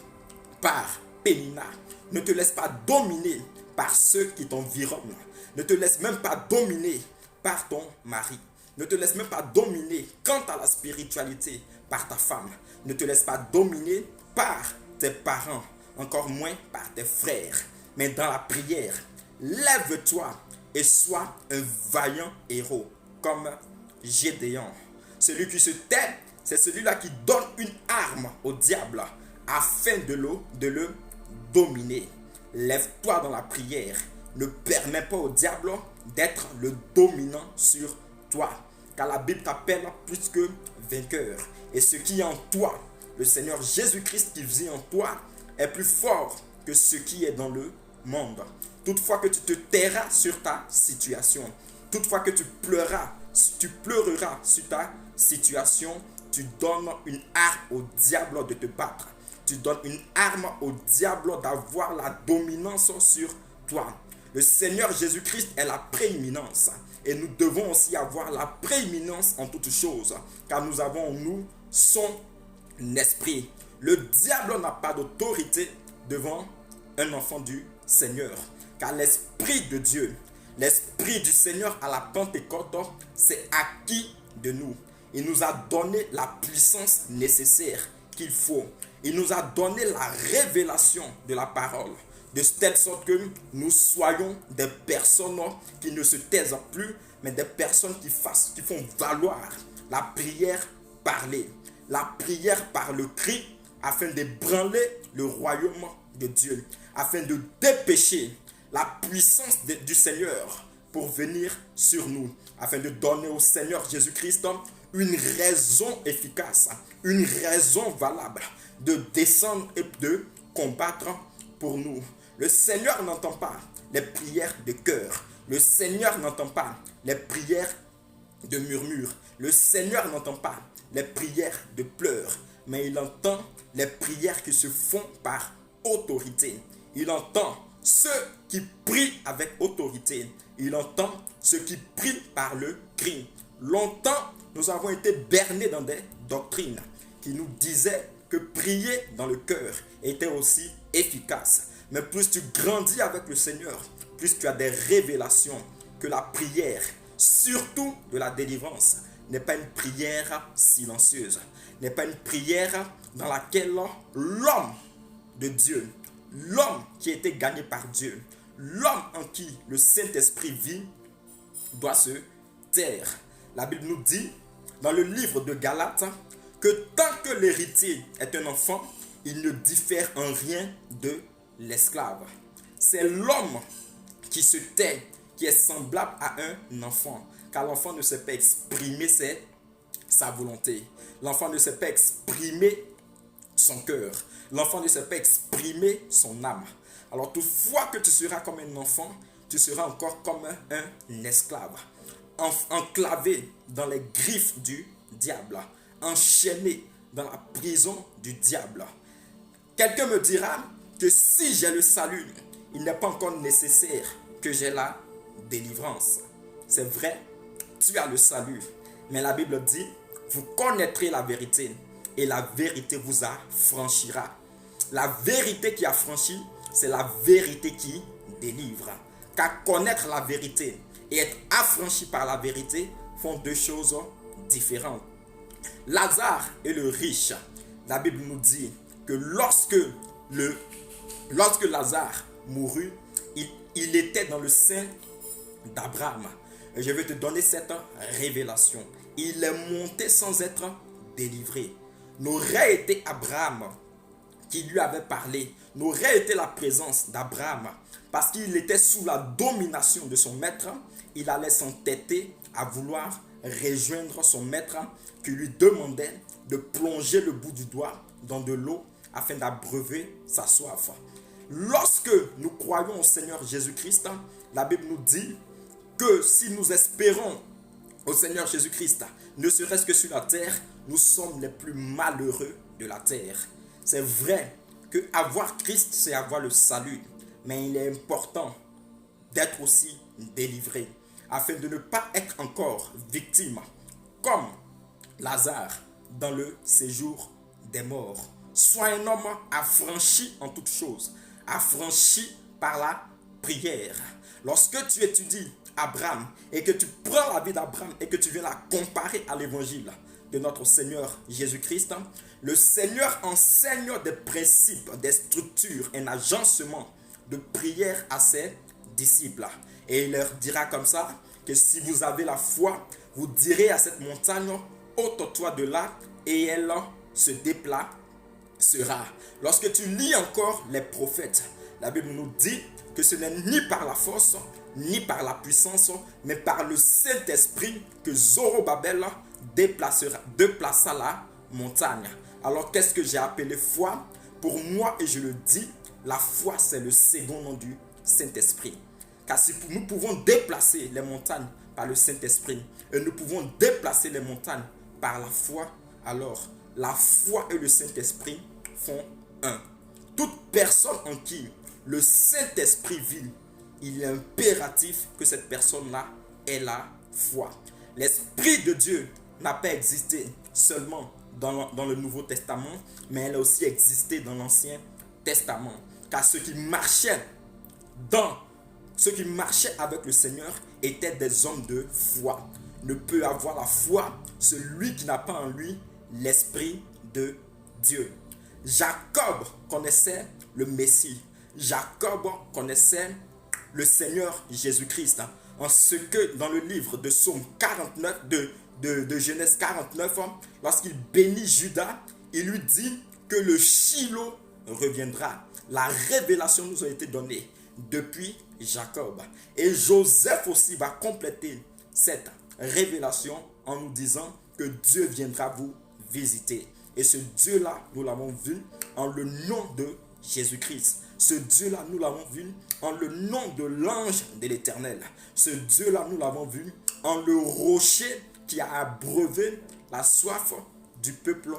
par Pénina. Ne te laisse pas dominer par ceux qui t'environnent. Ne te laisse même pas dominer par ton mari. Ne te laisse même pas dominer quant à la spiritualité par ta femme. Ne te laisse pas dominer par tes parents, encore moins par tes frères. Mais dans la prière, lève-toi et sois un vaillant héros comme Gédéon. Celui qui se tait, c'est celui-là qui donne une arme au diable afin de le dominer. Lève-toi dans la prière. Ne permets pas au diable d'être le dominant sur toi. Car la Bible t'appelle plus que vainqueur. Et ce qui est en toi, le Seigneur Jésus-Christ qui vit en toi, est plus fort que ce qui est dans le monde. Toutefois que tu te tairas sur ta situation, toutefois que tu pleureras sur ta situation, tu donnes une arme au diable de te battre. Tu donnes une arme au diable d'avoir la dominance sur toi. Le Seigneur Jésus-Christ est la prééminence. Et nous devons aussi avoir la prééminence en toutes choses. Car nous avons en nous son esprit. Le diable n'a pas d'autorité devant un enfant du Seigneur. Car l'Esprit de Dieu, l'Esprit du Seigneur à la Pentecôte, c'est acquis de nous. Il nous a donné la puissance nécessaire qu'il faut. Il nous a donné la révélation de la parole, de telle sorte que nous soyons des personnes qui ne se taisent plus, mais des personnes qui font valoir la prière parlée, la prière par le cri, afin d'ébranler le royaume de Dieu, afin de dépêcher la puissance du Seigneur pour venir sur nous, afin de donner au Seigneur Jésus-Christ une raison efficace, une raison valable de descendre et de combattre pour nous. Le Seigneur n'entend pas les prières de cœur. Le Seigneur n'entend pas les prières de murmures. Le Seigneur n'entend pas les prières de pleurs, mais il entend les prières qui se font par autorité. Il entend ceux qui prient avec autorité. Il entend ceux qui prient par le cri. Longtemps, nous avons été bernés dans des doctrines qui nous disaient que prier dans le cœur était aussi efficace. Mais plus tu grandis avec le Seigneur, plus tu as des révélations que la prière, surtout de la délivrance, n'est pas une prière silencieuse, n'est pas une prière dans laquelle l'homme de Dieu, l'homme qui a été gagné par Dieu, l'homme en qui le Saint-Esprit vit, doit se taire. La Bible nous dit dans le livre de Galates que tant que l'héritier est un enfant, il ne diffère en rien de l'esclave. C'est l'homme qui se tait, qui est semblable à un enfant, car l'enfant ne sait pas exprimer sa volonté. L'enfant ne sait pas exprimer son cœur. L'enfant ne sait pas exprimer son âme. Alors toutefois que tu seras comme un enfant, tu seras encore comme un esclave, enclavé dans les griffes du diable, enchaîné dans la prison du diable. Quelqu'un me dira que si j'ai le salut, il n'est pas encore nécessaire que j'ai la délivrance. C'est vrai, tu as le salut, mais la Bible dit, vous connaîtrez la vérité et la vérité vous affranchira. La vérité qui affranchit, c'est la vérité qui délivre. Car connaître la vérité et être affranchi par la vérité font deux choses différentes. Lazare et le riche, la Bible nous dit que lorsque Lazare mourut, il était dans le sein d'Abraham. Et je vais te donner cette révélation. Il est monté sans être délivré. N'aurait été Abraham qui lui avait parlé, n'aurait été la présence d'Abraham, parce qu'il était sous la domination de son maître, il allait s'entêter à vouloir rejoindre son maître qui lui demandait de plonger le bout du doigt dans de l'eau afin d'abreuver sa soif. Lorsque nous croyons au Seigneur Jésus-Christ, la Bible nous dit que si nous espérons au Seigneur Jésus-Christ, ne serait-ce que sur la terre, nous sommes les plus malheureux de la terre. C'est vrai que avoir Christ, c'est avoir le salut, mais il est important d'être aussi délivré, afin de ne pas être encore victime, comme Lazare dans le séjour des morts. Sois un homme affranchi en toutes choses, affranchi par la prière. Lorsque tu étudies Abraham et que tu prends la vie d'Abraham et que tu viens la comparer à l'évangile de notre Seigneur Jésus-Christ, le Seigneur enseigne des principes, des structures, un agencement de prière à ses disciples. Et il leur dira comme ça, que si vous avez la foi, vous direz à cette montagne, ôte-toi de là, et elle se déplacera. Lorsque tu lis encore les prophètes, la Bible nous dit que ce n'est ni par la force, ni par la puissance, mais par le Saint-Esprit que Zorobabel déplaça la montagne. Alors qu'est-ce que j'ai appelé foi? Pour moi, et je le dis, la foi c'est le second nom du Saint-Esprit. Car si nous pouvons déplacer les montagnes par le Saint-Esprit, et nous pouvons déplacer les montagnes par la foi, alors la foi et le Saint-Esprit font un. Toute personne en qui le Saint-Esprit vit, il est impératif que cette personne-là ait la foi. L'Esprit de Dieu n'a pas existé seulement dans le Nouveau Testament, mais elle a aussi existé dans l'Ancien Testament. Car ceux qui marchaient avec le Seigneur étaient des hommes de foi. Ne peut avoir la foi celui qui n'a pas en lui l'Esprit de Dieu. Jacob connaissait le Messie. Jacob connaissait le Seigneur Jésus-Christ. En ce que dans le livre de Psaume 49, de Genèse 49, lorsqu'il bénit Judas, il lui dit que le Shiloh reviendra. La révélation nous a été donnée depuis Jacob. Et Joseph aussi va compléter cette révélation en nous disant que Dieu viendra vous visiter. Et ce Dieu-là, nous l'avons vu en le nom de Jésus-Christ. Ce Dieu-là, nous l'avons vu en le nom de l'ange de l'Éternel. Ce Dieu-là, nous l'avons vu en le rocher qui a abreuvé la soif du peuple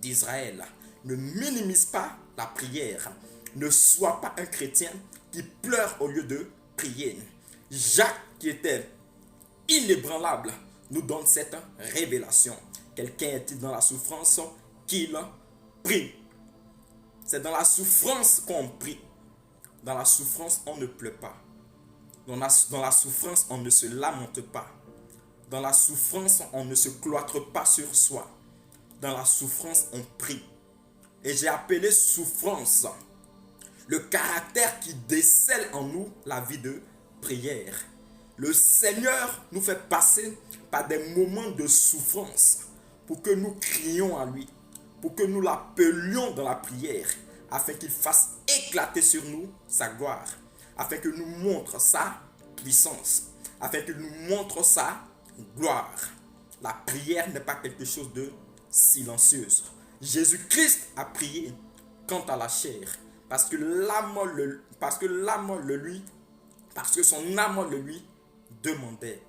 d'Israël. Ne minimise pas la prière. Ne sois pas un chrétien qui pleure au lieu de prier. Jacques, qui était inébranlable, nous donne cette révélation. Quelqu'un est dans la souffrance, qu'il prie. C'est dans la souffrance qu'on prie. Dans la souffrance, on ne pleure pas. Dans la souffrance, on ne se lamente pas. Dans la souffrance, on ne se cloître pas sur soi. Dans la souffrance, on prie. Et j'ai appelé souffrance le caractère qui décèle en nous la vie de prière. Le Seigneur nous fait passer par des moments de souffrance pour que nous crions à lui, pour que nous l'appelions dans la prière, afin qu'il fasse éclater sur nous sa gloire, afin qu'il nous montre sa puissance, afin qu'il nous montre sa gloire. La prière n'est pas quelque chose de silencieux. Jésus-Christ a prié quant à la chair, parce que son âme le lui demandait.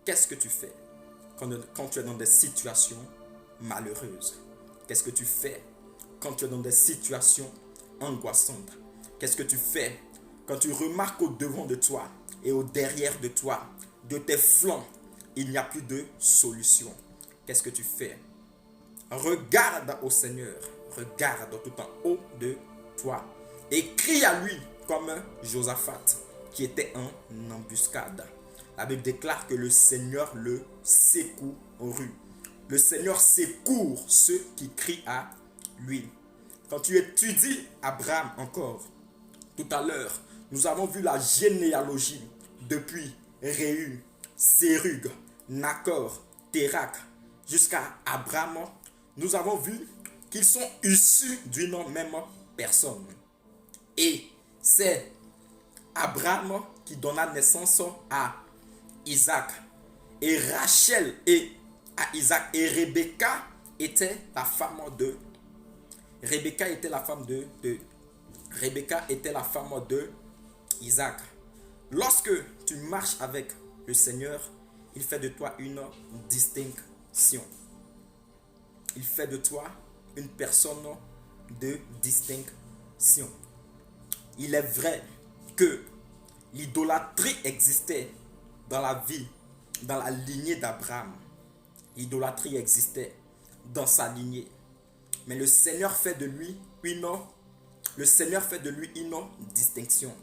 Qu'est-ce que tu fais quand tu es dans des situations malheureuses? Qu'est-ce que tu fais quand tu es dans des situations angoissantes? Qu'est-ce que tu fais quand tu remarques au devant de toi et au derrière de toi, de tes flancs, il n'y a plus de solution? Qu'est-ce que tu fais? Regarde au Seigneur, regarde tout en haut de toi et crie à lui comme Josaphat qui était en embuscade. La Bible déclare que le Seigneur le secourut. Le Seigneur secourt ceux qui crient à lui. Quand tu étudies Abraham encore, tout à l'heure, nous avons vu la généalogie depuis Réhu, Sérug, Nachor, Térak jusqu'à Abraham. Nous avons vu qu'ils sont issus d'une même personne. Et c'est Abraham qui donna naissance à Isaac. Et Rachel et à Isaac. Et Rebecca était la femme de Isaac. Lorsque tu marches avec le Seigneur, il fait de toi une distinction. Il fait de toi une personne de distinction. Il est vrai que l'idolâtrie existait dans la vie, dans la lignée d'Abraham. L'idolâtrie existait dans sa lignée. Mais le Seigneur fait de lui une distinction.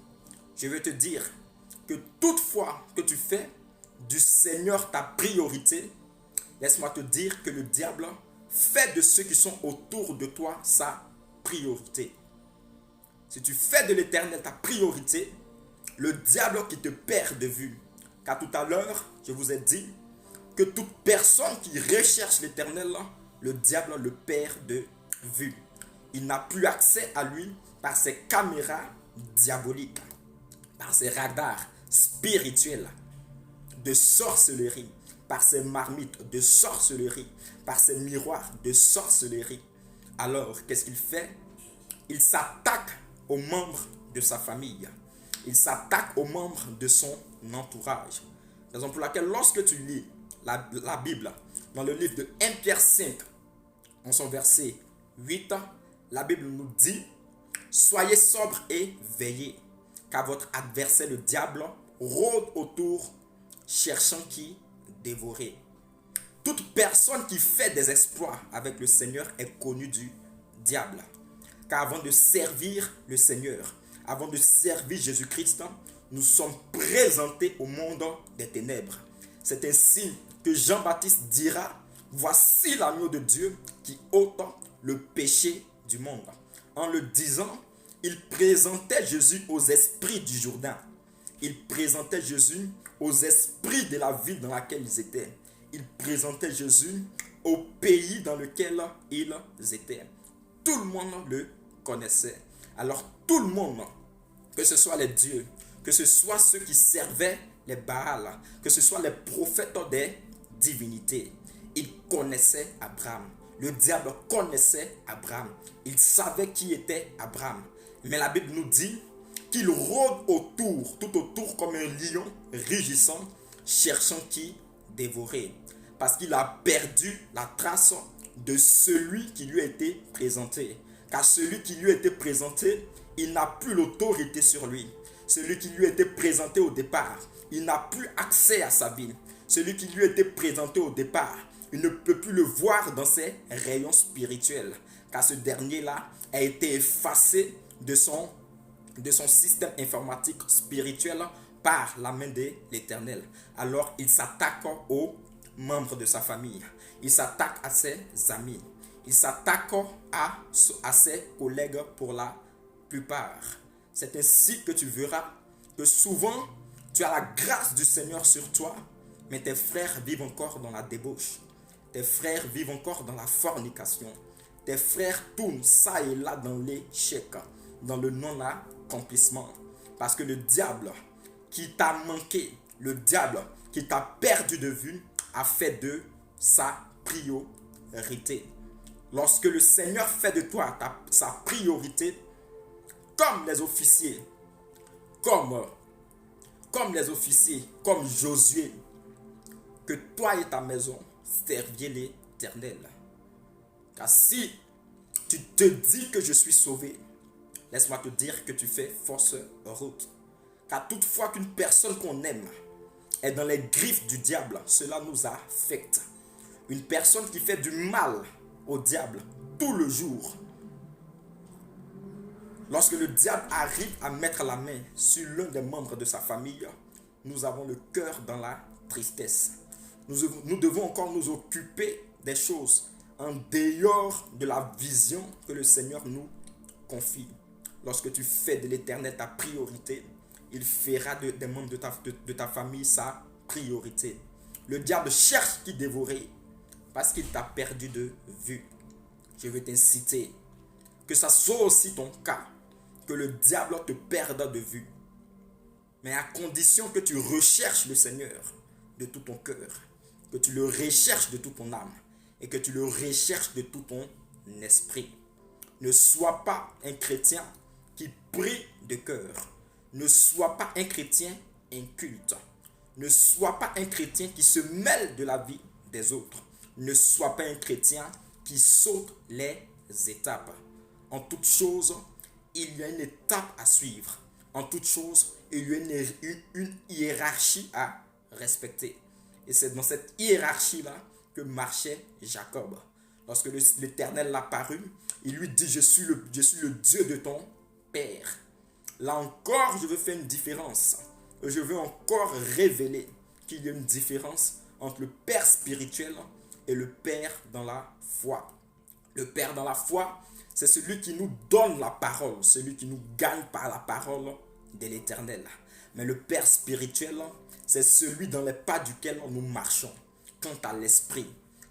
Je veux te dire que toutefois que tu fais du Seigneur ta priorité, laisse-moi te dire que le diable fait de ceux qui sont autour de toi sa priorité. Si tu fais de l'Éternel ta priorité, le diable qui te perd de vue. Car tout à l'heure, je vous ai dit que toute personne qui recherche l'Éternel, le diable le perd de vue. Il n'a plus accès à lui par ses caméras diaboliques, par ses radars spirituels de sorcellerie, par ses marmites de sorcellerie, par ses miroirs de sorcellerie. Alors, qu'est-ce qu'il fait? Il s'attaque aux membres de sa famille. Il s'attaque aux membres de son entourage. Raison pour laquelle lorsque tu lis la Bible dans le livre de 1 Pierre 5, en son verset 8, la Bible nous dit: soyez sobres et veillez, car votre adversaire le diable rôde autour, cherchant qui dévorer. Toute personne qui fait des exploits avec le Seigneur est connue du diable. Car avant de servir le Seigneur, avant de servir Jésus-Christ, nous sommes présentés au monde des ténèbres. C'est ainsi que Jean-Baptiste dira: voici l'agneau de Dieu qui ôte le péché du monde. En le disant, il présentait Jésus aux esprits du Jourdain. Il présentait Jésus aux esprits de la ville dans laquelle ils étaient. Il présentait Jésus au pays dans lequel ils étaient. Tout le monde le connaissait. Alors tout le monde, que ce soit les dieux, que ce soit ceux qui servaient les Baals, que ce soit les prophètes des divinités, ils connaissaient Abraham. Le diable connaissait Abraham. Il savait qui était Abraham. Mais la Bible nous dit qu'il rôde autour, tout autour comme un lion rugissant, cherchant qui dévorer. Parce qu'il a perdu la trace de celui qui lui a été présenté. Car celui qui lui a été présenté, il n'a plus l'autorité sur lui. Celui qui lui a été présenté au départ, il n'a plus accès à sa vie. Celui qui lui a été présenté au départ, il ne peut plus le voir dans ses rayons spirituels. Car ce dernier-là a été effacé de son système informatique spirituel par la main de l'Éternel. Alors il s'attaque aux membres de sa famille. Il s'attaque à ses amis. Il s'attaque à ses collègues pour la plupart. C'est ainsi que tu verras que souvent tu as la grâce du Seigneur sur toi, mais tes frères vivent encore dans la débauche. Tes frères vivent encore dans la fornication. Tes frères tournent ça et là dans l'échec, dans le non-accomplissement. Parce que le diable qui t'a manqué, le diable qui t'a perdu de vue, a fait de sa priorité. Lorsque le Seigneur fait de toi sa priorité, comme les officiers, comme les officiers, comme Josué, que toi et ta maison serviez l'Éternel. Car si tu te dis que je suis sauvé, laisse-moi te dire que tu fais fausse route. Car toutefois qu'une personne qu'on aime est dans les griffes du diable, cela nous affecte. Une personne qui fait du mal au diable tout le jour, lorsque le diable arrive à mettre la main sur l'un des membres de sa famille, nous avons le cœur dans la tristesse. Nous devons encore nous occuper des choses en dehors de la vision que le Seigneur nous confie. Lorsque tu fais de l'Éternel ta priorité, il fera des membres de ta famille sa priorité. Le diable cherche qui dévorer parce qu'il t'a perdu de vue. Je veux t'inciter que ça soit aussi ton cas, que le diable te perde de vue. Mais à condition que tu recherches le Seigneur de tout ton cœur, que tu le recherches de toute ton âme et que tu le recherches de tout ton esprit. Ne sois pas un chrétien qui prie de cœur. Ne sois pas un chrétien inculte. Ne sois pas un chrétien qui se mêle de la vie des autres. Ne sois pas un chrétien qui saute les étapes. En toute chose, il y a une étape à suivre. En toute chose, il y a une hiérarchie à respecter. Et c'est dans cette hiérarchie-là que marchait Jacob. Lorsque l'Éternel l'apparut, il lui dit, je suis le Dieu de ton Père. Là encore, je veux faire une différence. Je veux encore révéler qu'il y a une différence entre le Père spirituel et le Père dans la foi. Le Père dans la foi, c'est celui qui nous donne la parole, celui qui nous gagne par la parole de l'Éternel. Mais le Père spirituel, c'est celui dans les pas duquel nous marchons. Quant à l'esprit,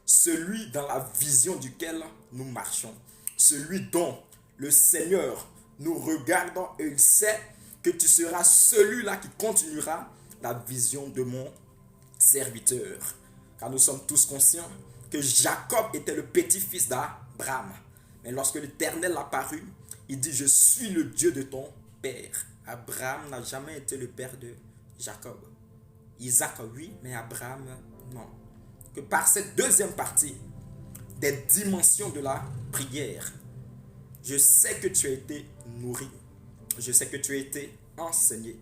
celui dans la vision duquel nous marchons, celui dont le Seigneur nous regarde et il sait que tu seras celui-là qui continuera la vision de mon serviteur. Car nous sommes tous conscients que Jacob était le petit-fils d'Abraham. Mais lorsque l'Éternel apparut, il dit, je suis le Dieu de ton père. Abraham n'a jamais été le père de Jacob. Isaac, oui, mais Abraham, non. Que par cette deuxième partie des dimensions de la prière, je sais que tu as été nourri. Je sais que tu as été enseigné.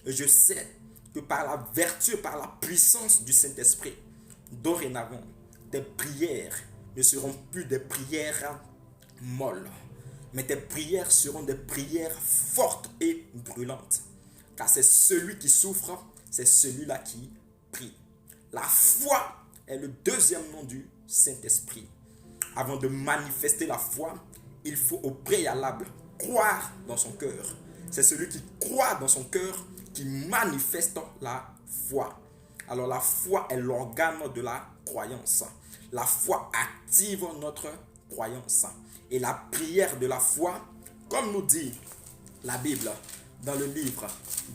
Et je sais que par la vertu, par la puissance du Saint-Esprit, dorénavant, tes prières ne seront plus des prières molles, mais tes prières seront des prières fortes et brûlantes. Car c'est celui qui souffre, c'est celui-là qui prie. La foi est le deuxième nom du Saint-Esprit. Avant de manifester la foi, il faut au préalable croire dans son cœur. C'est celui qui croit dans son cœur qui manifeste la foi. Alors la foi est l'organe de la croyance. La foi active notre croyance. Et la prière de la foi, comme nous dit la Bible dans le livre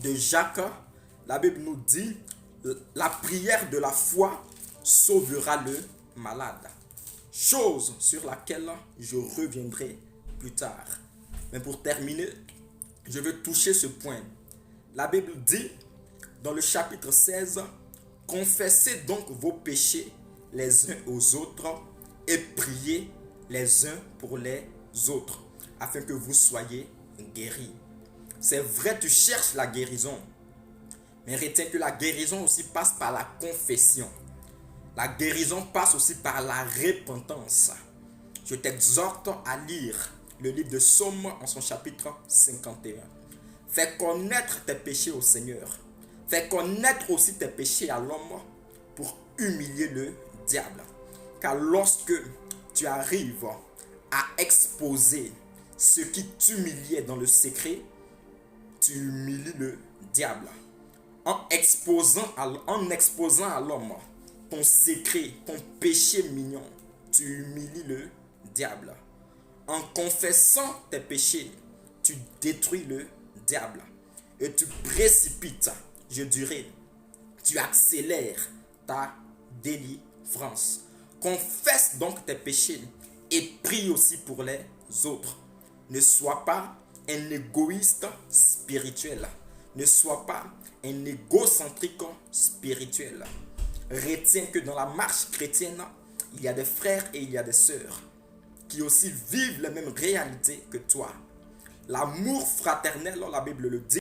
de Jacques, la Bible nous dit, la prière de la foi sauvera le malade. Chose sur laquelle je reviendrai plus tard. Mais pour terminer, je veux toucher ce point. La Bible dit dans le chapitre 16, « Confessez donc vos péchés les uns aux autres et priez les uns pour les autres, afin que vous soyez guéris. » C'est vrai, tu cherches la guérison, mais retiens que la guérison aussi passe par la confession. La guérison passe aussi par la repentance. Je t'exhorte à lire le livre de Psaume en son chapitre 51. Fais connaître tes péchés au Seigneur. Fais connaître aussi tes péchés à l'homme pour humilier le diable. Car lorsque tu arrives à exposer ce qui t'humiliait dans le secret, tu humilies le diable. En exposant à l'homme ton secret, ton péché mignon, tu humilies le diable. En confessant tes péchés, tu détruis le diable. Et tu précipites, je dirais, tu accélères ta délivrance. Confesse donc tes péchés et prie aussi pour les autres. Ne sois pas un égoïste spirituel. Ne sois pas un égocentrique spirituel. Retiens que dans la marche chrétienne, il y a des frères et il y a des sœurs qui aussi vivent les mêmes réalités que toi. L'amour fraternel, la Bible le dit,